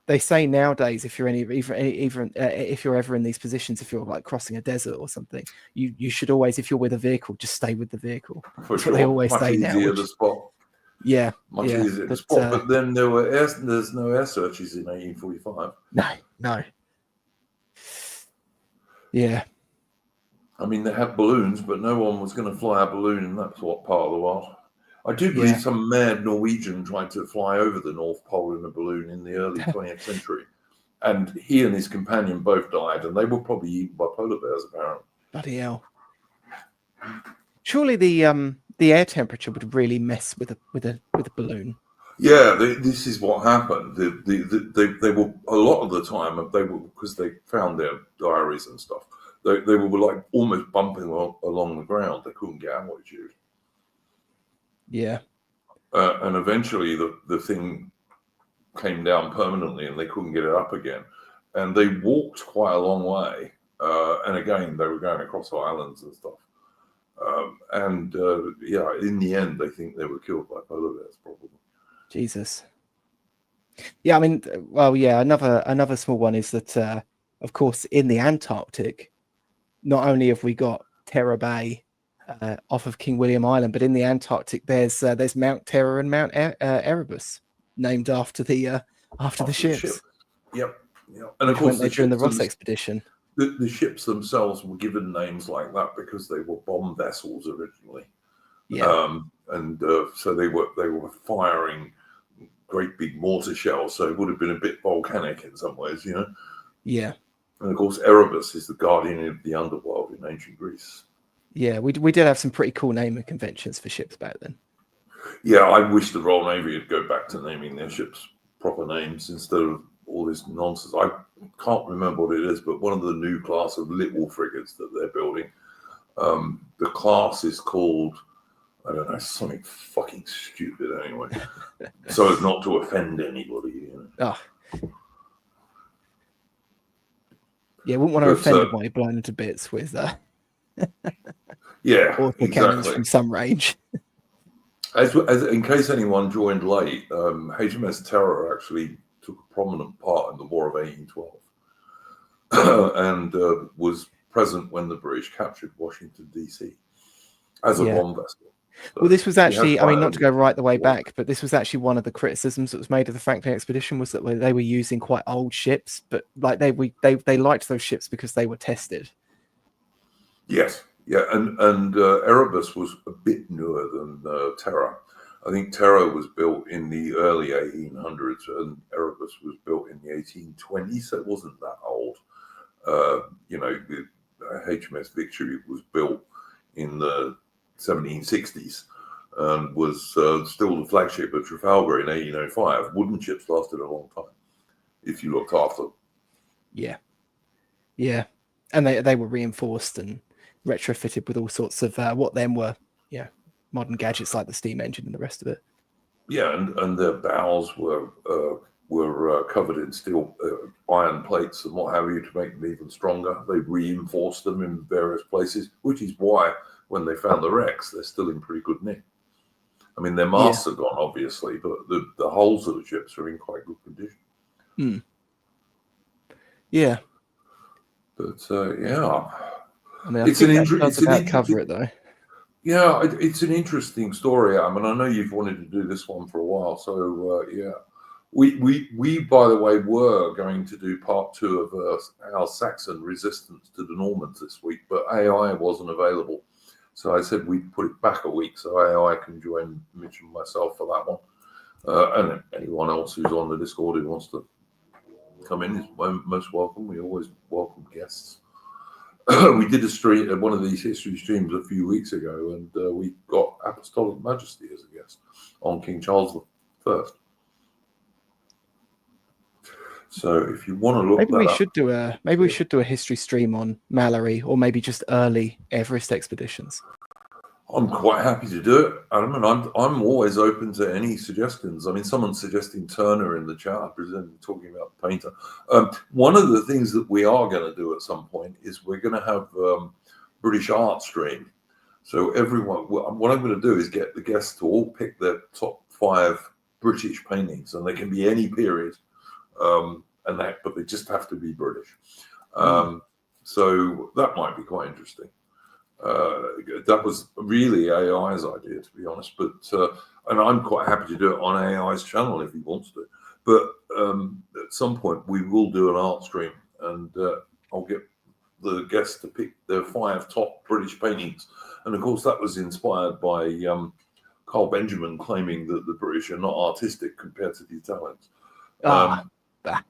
They say nowadays, if you're even if you're ever in these positions, if you're like crossing a desert or something, you should always, if you're with a vehicle, just stay with the vehicle. That's what they always say now. Much easier to spot. Yeah, much easier to spot. But then there's no air searches in 1845. No. Yeah. I mean, they had balloons, but no one was going to fly a balloon in that part of the world. I do believe some mad Norwegian tried to fly over the North Pole in a balloon in the early 20th century. And he and his companion both died, and they were probably eaten by polar bears, apparently. Bloody hell. Surely the air temperature would really mess with a balloon. Yeah, this is what happened. They were, a lot of the time, they were, because they found their diaries and stuff, they were like almost bumping along the ground. They couldn't get altitude. Yeah. And eventually the thing came down permanently and they couldn't get it up again. And they walked quite a long way. And again, they were going across islands and stuff. In the end, they think they were killed by polar bears, probably. Jesus. Yeah, I mean, well, yeah, another small one is that, of course, in the Antarctic, not only have we got Terror Bay off of King William Island, but in the Antarctic, there's Mount Terror and Mount Erebus, named after the ships. Yep. And of course, during the Ross expedition, the ships themselves were given names like that because they were bomb vessels originally. Yeah. So they were firing great big mortar shells, so it would have been a bit volcanic in some ways, you know. Yeah. And of course, Erebus is the guardian of the underworld in ancient Greece. Yeah, we did have some pretty cool naming conventions for ships back then. Yeah, I wish the Royal Navy would go back to naming their ships proper names instead of all this nonsense. I can't remember what it is, but one of the new class of little frigates that they're building, the class is called, I don't know, something fucking stupid anyway, so as not to offend anybody. You know? Oh. Yeah, wouldn't want to offend anybody blown into bits with that. Cannons from some range. As in case anyone joined late, HMS Terror actually took a prominent part in the War of 1812 and was present when the British captured Washington, D.C. as a bomb vessel. So well, this was actually, I mean, not to go right the way back, but this was actually one of the criticisms that was made of the Franklin expedition, was that they were using quite old ships, but like they liked those ships because they were tested. Yes. Yeah, and Erebus was a bit newer than Terror. I think Terror was built in the early 1800s and Erebus was built in the 1820s, so it wasn't that old. The HMS Victory was built in the 1760s and was still the flagship of Trafalgar in 1805. Wooden ships lasted a long time if you looked after them. Yeah, and they were reinforced and retrofitted with all sorts of what then were modern gadgets like the steam engine and the rest of it. Yeah, and their bows were covered in steel iron plates and what have you to make them even stronger. They reinforced them in various places, which is why when they found the wrecks, they're still in pretty good nick. I mean, their masts are gone, obviously, but the hulls of the ships are in quite good condition. Yeah. But I mean, it's an interesting cover it though. Yeah, it's an interesting story. I mean, I know you've wanted to do this one for a while, so we by the way were going to do part 2 of our Saxon resistance to the Normans this week, but AI wasn't available, so I said we'd put it back a week so AI can join Mitch and myself for that one, and anyone else who's on the Discord who wants to come in is most welcome. We always welcome guests. We did a stream, one of these history streams a few weeks ago, and we got Apostolic Majesty as a guest on King Charles I. So if you want to look Maybe that we up, should do a history stream on Mallory, or maybe just early Everest expeditions. I'm quite happy to do it, Adam, and I'm always open to any suggestions. I mean, someone's suggesting Turner in the chat, I presume, talking about the painter. One of the things that we are going to do at some point is we're going to have British art stream. So everyone, what I'm going to do is get the guests to all pick their top 5 British paintings, and they can be any period, but they just have to be British. So that might be quite interesting. That was really AI's idea, to be honest, but and I'm quite happy to do it on AI's channel if he wants to. But at some point we will do an art stream, and I'll get the guests to pick their 5 top British paintings. And of course, that was inspired by Carl Benjamin claiming that the British are not artistic compared to the Italians,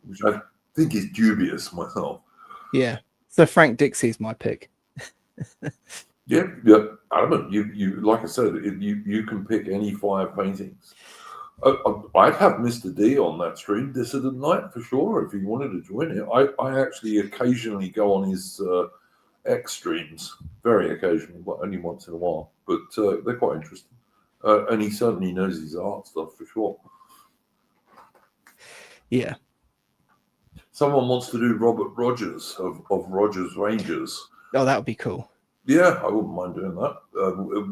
which I think is dubious myself. Yeah. So Frank Dixie's my pick. Yeah, Adam, you like I said, you can pick any 5 paintings. I'd have Mr. D on that stream, Dissident Night, for sure, if he wanted to join it. I actually occasionally go on his X streams, very occasionally, but only once in a while. But they're quite interesting, and he certainly knows his art stuff for sure. Yeah. Someone wants to do Robert Rogers of Rogers Rangers. Oh, that would be cool. Yeah, I wouldn't mind doing that.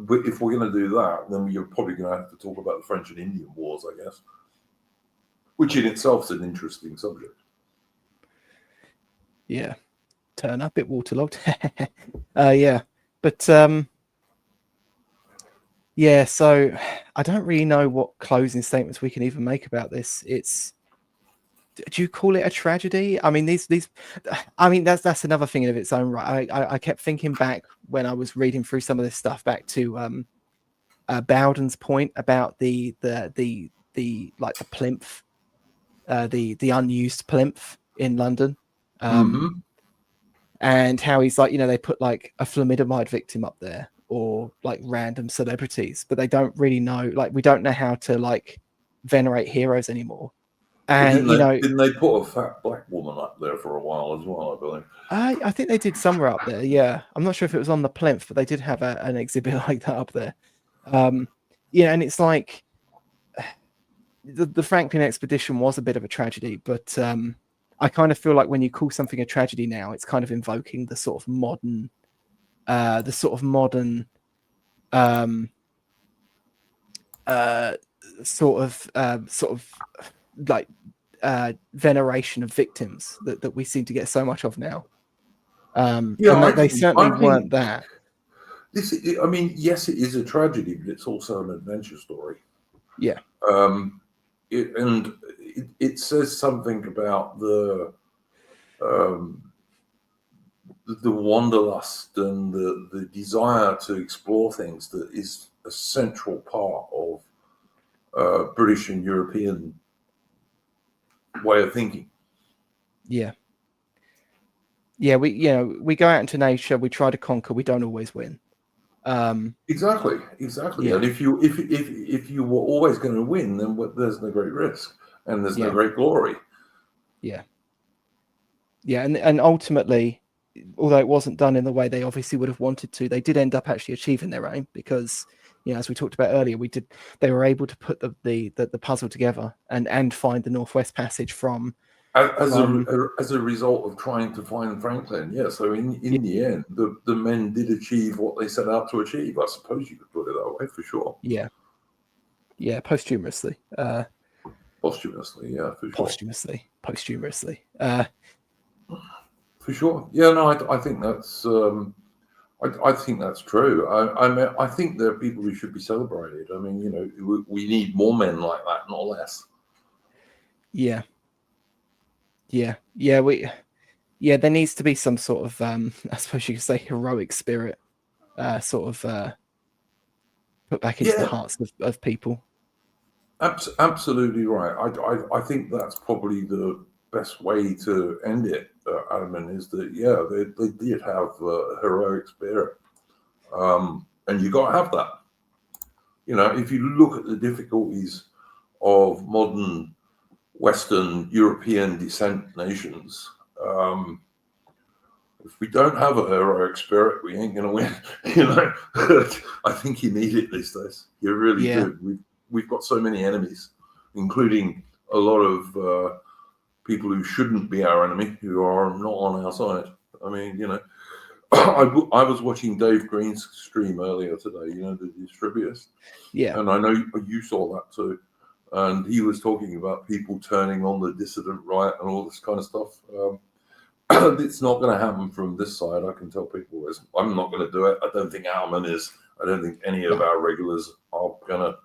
But if we're going to do that, then you're probably going to have to talk about the French and Indian Wars, I guess, which in itself is an interesting subject. Yeah. Turn up, bit waterlogged. Yeah. But yeah, so I don't really know what closing statements we can even make about this. Do you call it a tragedy? I mean, that's another thing of its own right. I kept thinking back when I was reading through some of this stuff back to Bowden's point about the like the plinth, the unused plinth in London, and how he's like, they put like a thalidomide victim up there or like random celebrities, but they don't really know, like we don't know how to like venerate heroes anymore. And didn't they put a fat black woman up there for a while as well, I believe? I think they did somewhere up there. Yeah, I'm not sure if it was on the plinth, but they did have an exhibit like that up there. Yeah, and it's like the Franklin expedition was a bit of a tragedy, but I kind of feel like when you call something a tragedy now, it's kind of invoking the sort of modern like veneration of victims that we seem to get so much of now. They certainly weren't that. I mean, yes, it is a tragedy, but it's also an adventure story. Yeah. It says something about the wanderlust and the desire to explore things that is a central part of British and European way of thinking. Yeah. We go out into nature, we try to conquer, we don't always win. Exactly. Yeah. And if you were always going to win, then there's no great risk and there's no great glory. Yeah. And ultimately, although it wasn't done in the way they obviously would have wanted to, they did end up actually achieving their aim because, as we talked about earlier, they were able to put the puzzle together and find the Northwest Passage from as a result of trying to find Franklin. Yeah. So in the end, the men did achieve what they set out to achieve. I suppose you could put it that way for sure. Yeah. Yeah. Posthumously. Posthumously. Yeah. For sure. Posthumously. For sure. Yeah. No, I think that's. I think that's true. I think there are people who should be celebrated. I mean, we need more men like that, not less. Yeah. There needs to be some sort of, I suppose you could say, heroic spirit, put back into the hearts of people. Absolutely right. I think that's probably the best way to end it, Adam, is that they did have a heroic spirit, and you got to have that. If you look at the difficulties of modern Western European descent nations. If we don't have a heroic spirit, we ain't going to win. I think you need it these days. You really do. We've got so many enemies, including a lot of people who shouldn't be our enemy, who are not on our side. I mean, I was watching Dave Green's stream earlier today, the distributors. Yeah. And I know you saw that too. And he was talking about people turning on the dissident right and all this kind of stuff. It's not going to happen from this side. I can tell people this. I'm not going to do it. I don't think Alman is. I don't think any of our regulars are going to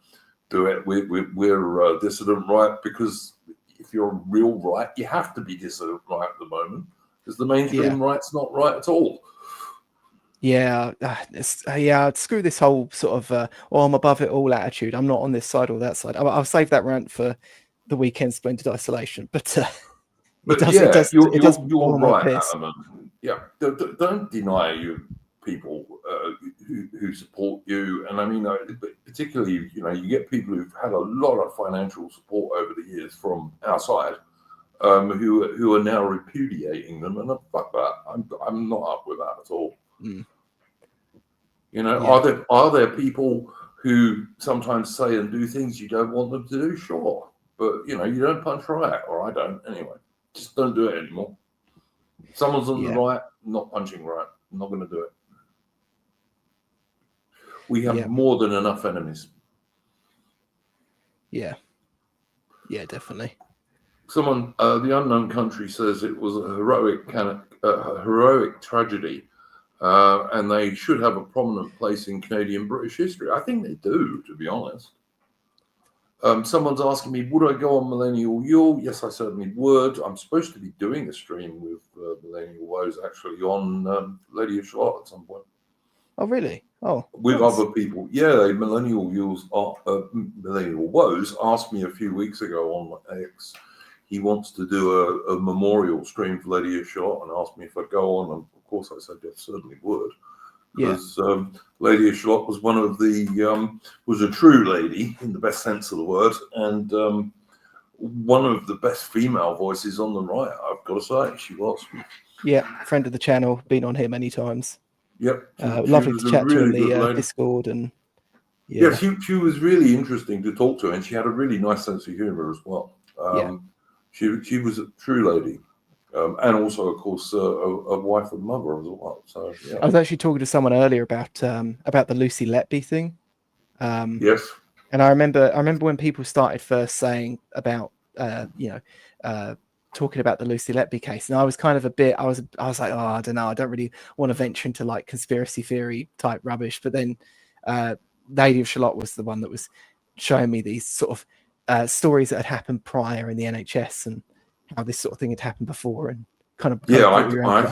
do it. We're dissident right, because if you're real right, you have to be dissident right at the moment, because the mainstream right's not right at all. Yeah, screw this whole sort of I'm above it all attitude. I'm not on this side or that side. I'll save that rant for the weekend Splendid Isolation. But it does you're right, Alan. Yeah, don't deny you people who support you, and I mean, particularly, you get people who've had a lot of financial support over the years from our side, who are now repudiating them, and fuck that. I'm not up with that at all. Are there people who sometimes say and do things you don't want them to do? Sure, but you don't punch right, or I don't anyway. Just don't do it anymore. Someone's on the right, not punching right. I'm not going to do it. We have more than enough enemies. Yeah, definitely. Someone, the unknown country, says it was a heroic tragedy, and they should have a prominent place in Canadian British history. I think they do, to be honest. Someone's asking me, would I go on Millennial Yule? Yes, I certainly would. I'm supposed to be doing a stream with Millennial Woes actually on Lady of Charlotte at some point. Oh, really? Oh, with other people. Yeah, Millennial Woes asked me a few weeks ago on X. He wants to do a memorial stream for Lady of Charlotte and asked me if I'd go on. And of course, I said I certainly would. Because Lady of Charlotte was one of was a true lady in the best sense of the word, and one of the best female voices on the right, I've got to say, she was. Yeah, friend of the channel, been on here many times. Yep. Lovely to chat to in the Discord. And she was really interesting to talk to, and she had a really nice sense of humor as well. She was a true lady. And also, of course, a wife and mother as well. So yeah. I was actually talking to someone earlier about the Lucy Letby thing. Yes. And I remember when people started first saying about talking about the Lucy Letby case, and I was kind of I was like, oh, I don't know, I don't really want to venture into like conspiracy theory type rubbish. But then Lady of Shalott was the one that was showing me these sort of stories that had happened prior in the NHS and how this sort of thing had happened before, and I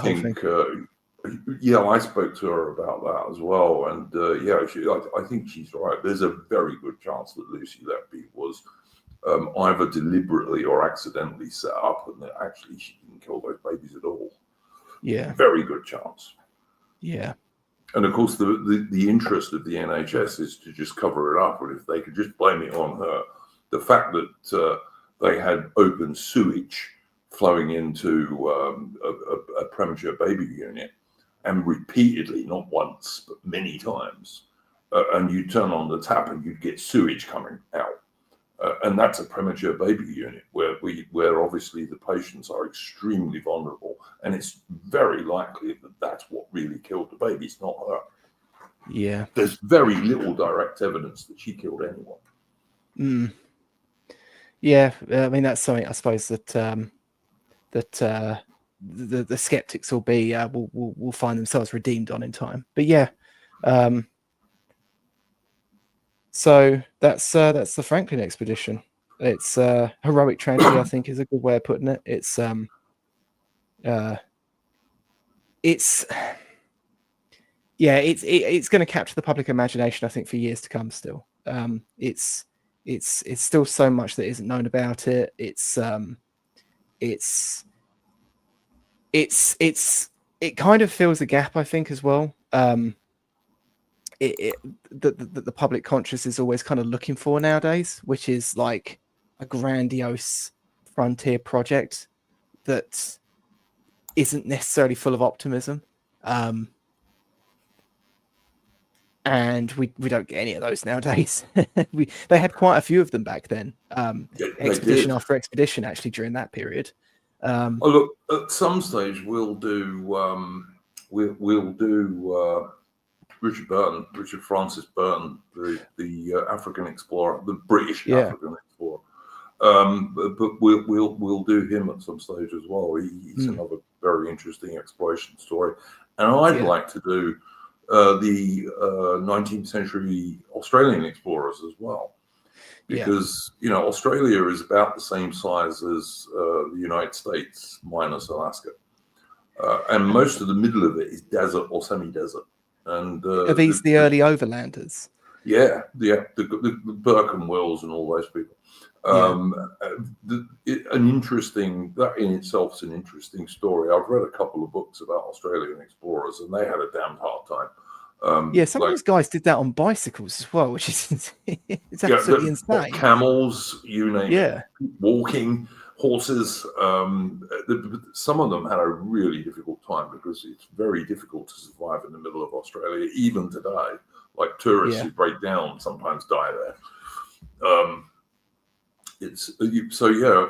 think I spoke to her about that as well, and I think she's right. There's a very good chance that Lucy Letby was either deliberately or accidentally set up, and that actually she didn't kill those babies at all. Yeah, very good chance. Yeah, and of course the interest of the NHS is to just cover it up, and if they could just blame it on her, the fact that they had open sewage flowing into a premature baby unit, and repeatedly, not once, but many times. And you turn on the tap and you'd get sewage coming out. And that's a premature baby unit where obviously the patients are extremely vulnerable. And it's very likely that that's what really killed the baby. It's not her. Yeah. There's very little direct evidence that she killed anyone. Yeah, I mean, that's something I suppose that the skeptics will be will find themselves redeemed on in time. But yeah, so that's the Franklin expedition. It's heroic tragedy, I think, is a good way of putting it. It's going to capture the public imagination, I think, for years to come. Still, it's still so much that isn't known about it. It kind of fills a gap, I think, as well. The public conscious is always kind of looking for nowadays, which is like a grandiose frontier project that isn't necessarily full of optimism. And we don't get any of those nowadays. They had quite a few of them back then. Expedition after expedition, actually, during that period. Oh, look, at some stage we'll do Richard Francis Burton, the African explorer, the British African explorer. But we'll do him at some stage as well. He's another very interesting exploration story, and I'd like to do the 19th century Australian explorers as well, because Australia is about the same size as the United States minus Alaska, and most of the middle of it is desert or semi-desert. And are these the early overlanders? Yeah, the Burke and Wills and all those people. That in itself is an interesting story. I've read a couple of books about Australian explorers, and they had a damned hard time. Some of these guys did that on bicycles as well, which is it's absolutely insane. Camels, you name it, walking, horses. Some of them had a really difficult time because it's very difficult to survive in the middle of Australia, even today. Like tourists who break down sometimes die there. At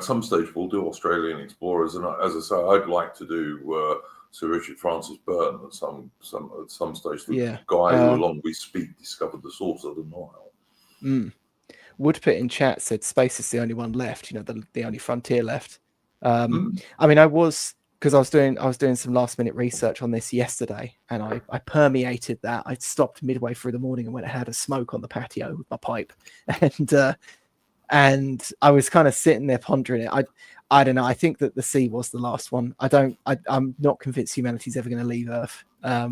some stage we'll do Australian explorers, and as I say, I'd like to do Sir Richard Francis Burton at some stage. The guy who, along with Speke, discovered the source of the Nile. Woodpit in chat said space is the only one left. The only frontier left. I mean, I was doing some last minute research on this yesterday, and I permeated that. I stopped midway through the morning and went and had a smoke on the patio with my pipe, and I was kind of sitting there pondering it. I don't know. I think that the sea was the last one. I'm not convinced humanity's ever going to leave Earth. I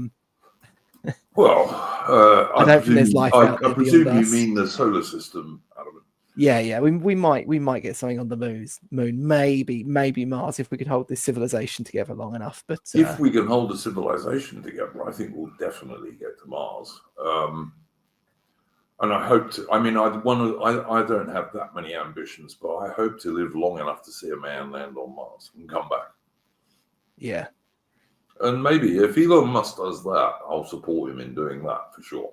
don't think there's life out there. I presume you mean the solar system, Adam. Yeah. We might get something on the moon. Maybe Mars, if we could hold this civilization together long enough. But if we can hold a civilization together, I think we'll definitely get to Mars. And I hope to. I mean, I don't have that many ambitions, but I hope to live long enough to see a man land on Mars and come back. Yeah. And maybe if Elon Musk does that, I'll support him in doing that for sure.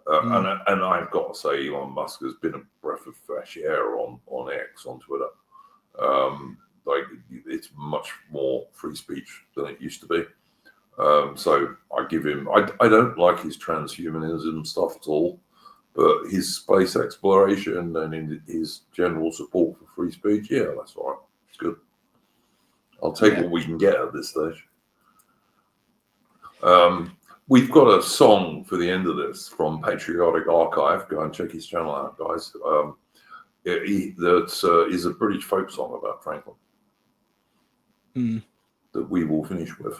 And I've got to say, Elon Musk has been a breath of fresh air on X, on Twitter. It's much more free speech than it used to be. So I give him. I don't like his transhumanism stuff at all, but his space exploration and his general support for free speech, that's all right. It's good. I'll take what we can get at this stage. We've got a song for the end of this from Patriotic Archive. Go and check his channel out, guys. That is a British folk song about Franklin that we will finish with.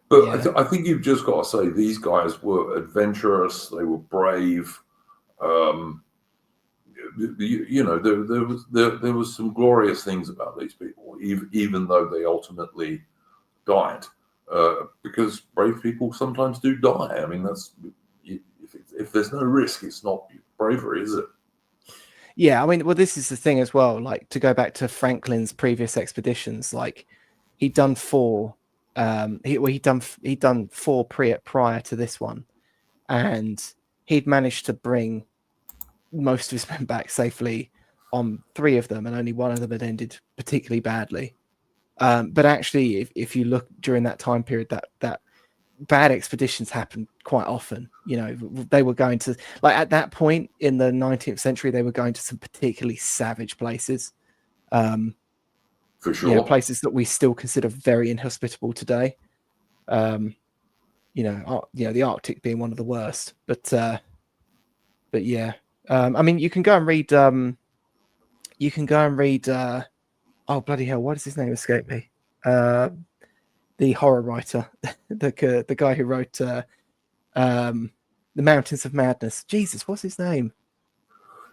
But I think you've just got to say these guys were adventurous. They were brave. There was some glorious things about these people, even though they ultimately died. Because brave people sometimes do die. I mean, that's if there's no risk, it's not bravery, is it? Yeah, I mean, well, this is the thing as well. Like, to go back to Franklin's previous expeditions, like he'd done 4. He'd done 4 prior to this one, and he'd managed to bring most of his men back safely on 3 of them, and only 1 of them had ended particularly badly. But actually, if you look during that time period, that bad expeditions happened quite often. They were going to, like, at that point in the 19th century, they were going to some particularly savage places. For sure. Places that we still consider very inhospitable today. The Arctic being one of the worst. But yeah. I mean, you can go and read. Oh, bloody hell! Why does his name escape me? The horror writer, the guy who wrote The Mountains of Madness. Jesus, what's his name?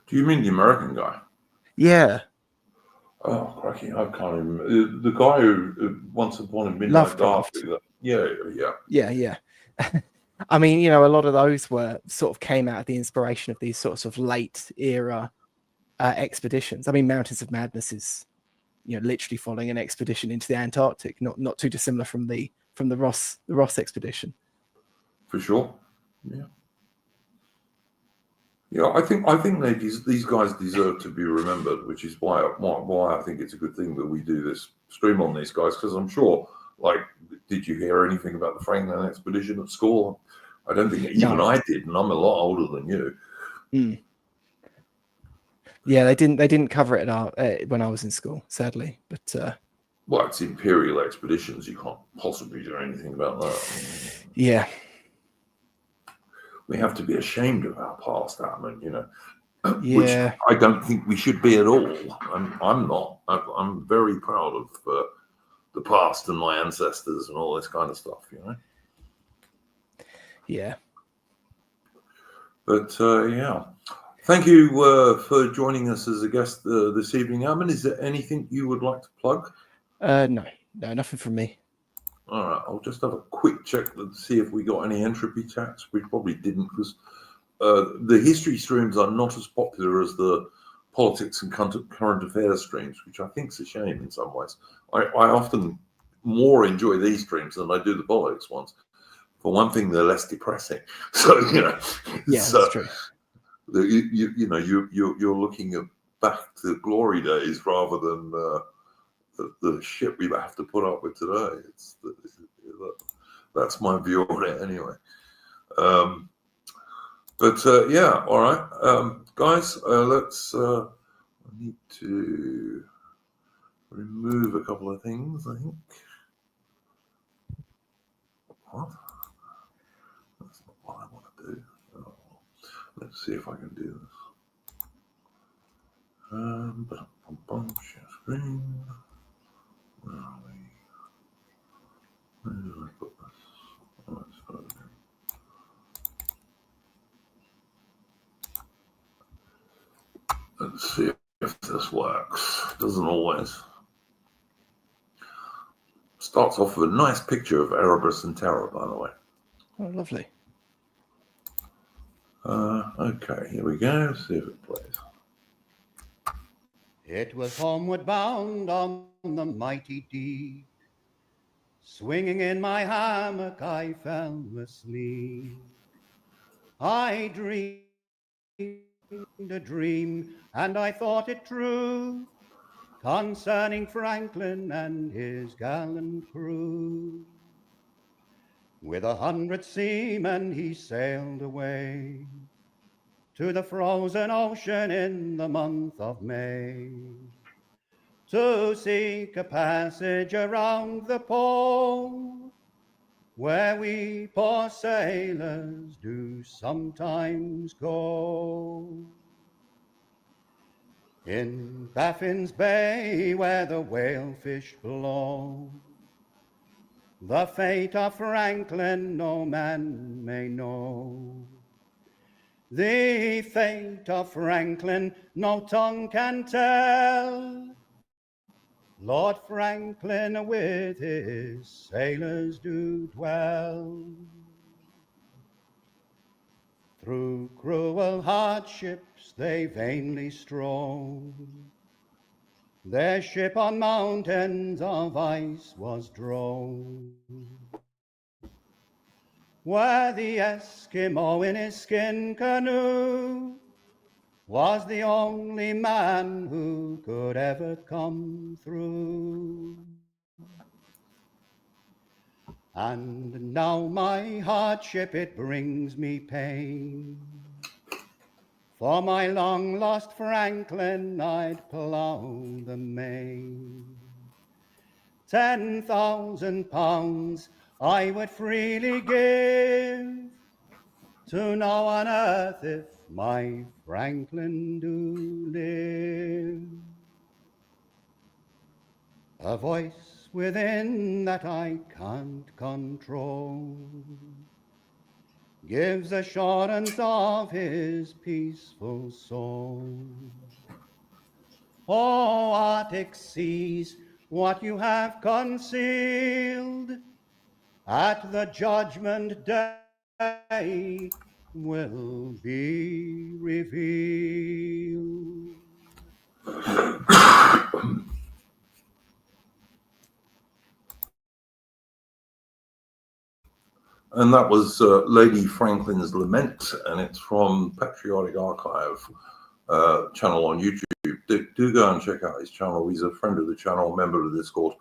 Do you mean the American guy? Yeah. Oh, crikey, I can't remember. The guy who Once Upon a Midnight Dark. Yeah. I mean, a lot of those sort of came out of the inspiration of these sorts of late era expeditions. I mean, Mountains of Madness is literally following an expedition into the Antarctic, not too dissimilar from the Ross expedition. For sure. Yeah. Yeah, I think these guys deserve to be remembered, which is why I think it's a good thing that we do this stream on these guys, because I'm sure, like, did you hear anything about the Franklin expedition at school? I don't think even I did, and I'm a lot older than you. Yeah, they didn't cover it when I was in school, sadly. But well, it's imperial expeditions. You can't possibly do anything about that. Yeah. We have to be ashamed of our past, Alan, Yeah. Which I don't think we should be at all. I'm not. I'm very proud of the past and my ancestors and all this kind of stuff, Yeah. But yeah, thank you for joining us as a guest this evening, Alan. Is there anything you would like to plug? No, nothing from me. All right, I'll just have a quick check to see if we got any entropy chats. We probably didn't, because the history streams are not as popular as the politics and current affairs streams, which I think is a shame in some ways. I often more enjoy these streams than I do the politics ones. For one thing, they're less depressing. So yeah, that's true. You're looking at back to glory days rather than the shit we have to put up with today. That's my view on it anyway. Yeah, all right, guys. Let's. I need to remove a couple of things, I think. What? That's not what I want to do. Oh, let's see if I can do this. Share screen. Where are we? Where did I put this? Oh, it's over. Let's see if this works. Doesn't always. Starts off with a nice picture of Erebus and Terror, by the way. Oh, lovely. Okay, here we go. See if it plays. It was homeward bound on the mighty deep. Swinging in my hammock, I fell asleep. I dreamed a dream, and I thought it true, concerning Franklin and his gallant crew. With 100 seamen he sailed away to the frozen ocean in the month of May, to seek a passage around the pole, where we poor sailors do sometimes go. In Baffin's Bay, where the whalefish blow, the fate of Franklin no man may know. The fate of Franklin no tongue can tell. Lord Franklin with his sailors do dwell. Through cruel hardships they vainly strove. Their ship on mountains of ice was drove, where the Eskimo in his skin canoe was the only man who could ever come through. And now my hardship, it brings me pain. For my long-lost Franklin, I'd plough the main. 10,000 pounds I would freely give to know on earth if my Franklin do live. A voice within that I can't control gives assurance of his peaceful soul. Oh, Arctic seas, what you have concealed at the judgment day will be revealed. And that was Lady Franklin's Lament, and it's from Patriotic Archive channel on YouTube. Do go and check out his channel. He's a friend of the channel, member of the Discord,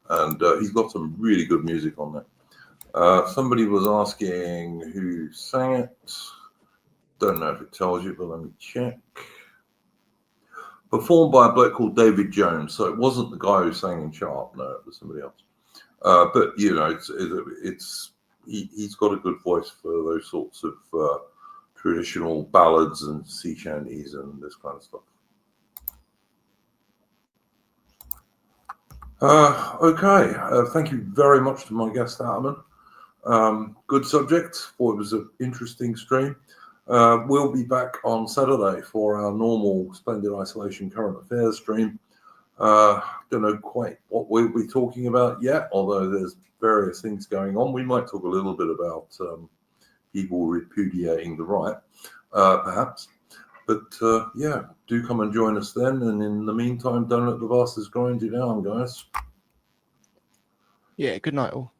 and he's got some really good music on there. Somebody was asking who sang it. Don't know if it tells you, but let me check. Performed by a bloke called David Jones, so it wasn't the guy who sang in Sharp. No, it was somebody else. But you know, he's got a good voice for those sorts of traditional ballads and sea shanties and this kind of stuff. Okay, thank you very much to my guest, Atman. Good subject. Thought it was an interesting stream. We'll be back on Saturday for our normal Splendid Isolation Current Affairs stream. Don't know quite what we'll be talking about yet, although there's various things going on. We might talk a little bit about people repudiating the right, perhaps. But yeah, do come and join us then. And in the meantime, don't let the bastards grind you down, guys. Yeah, good night all.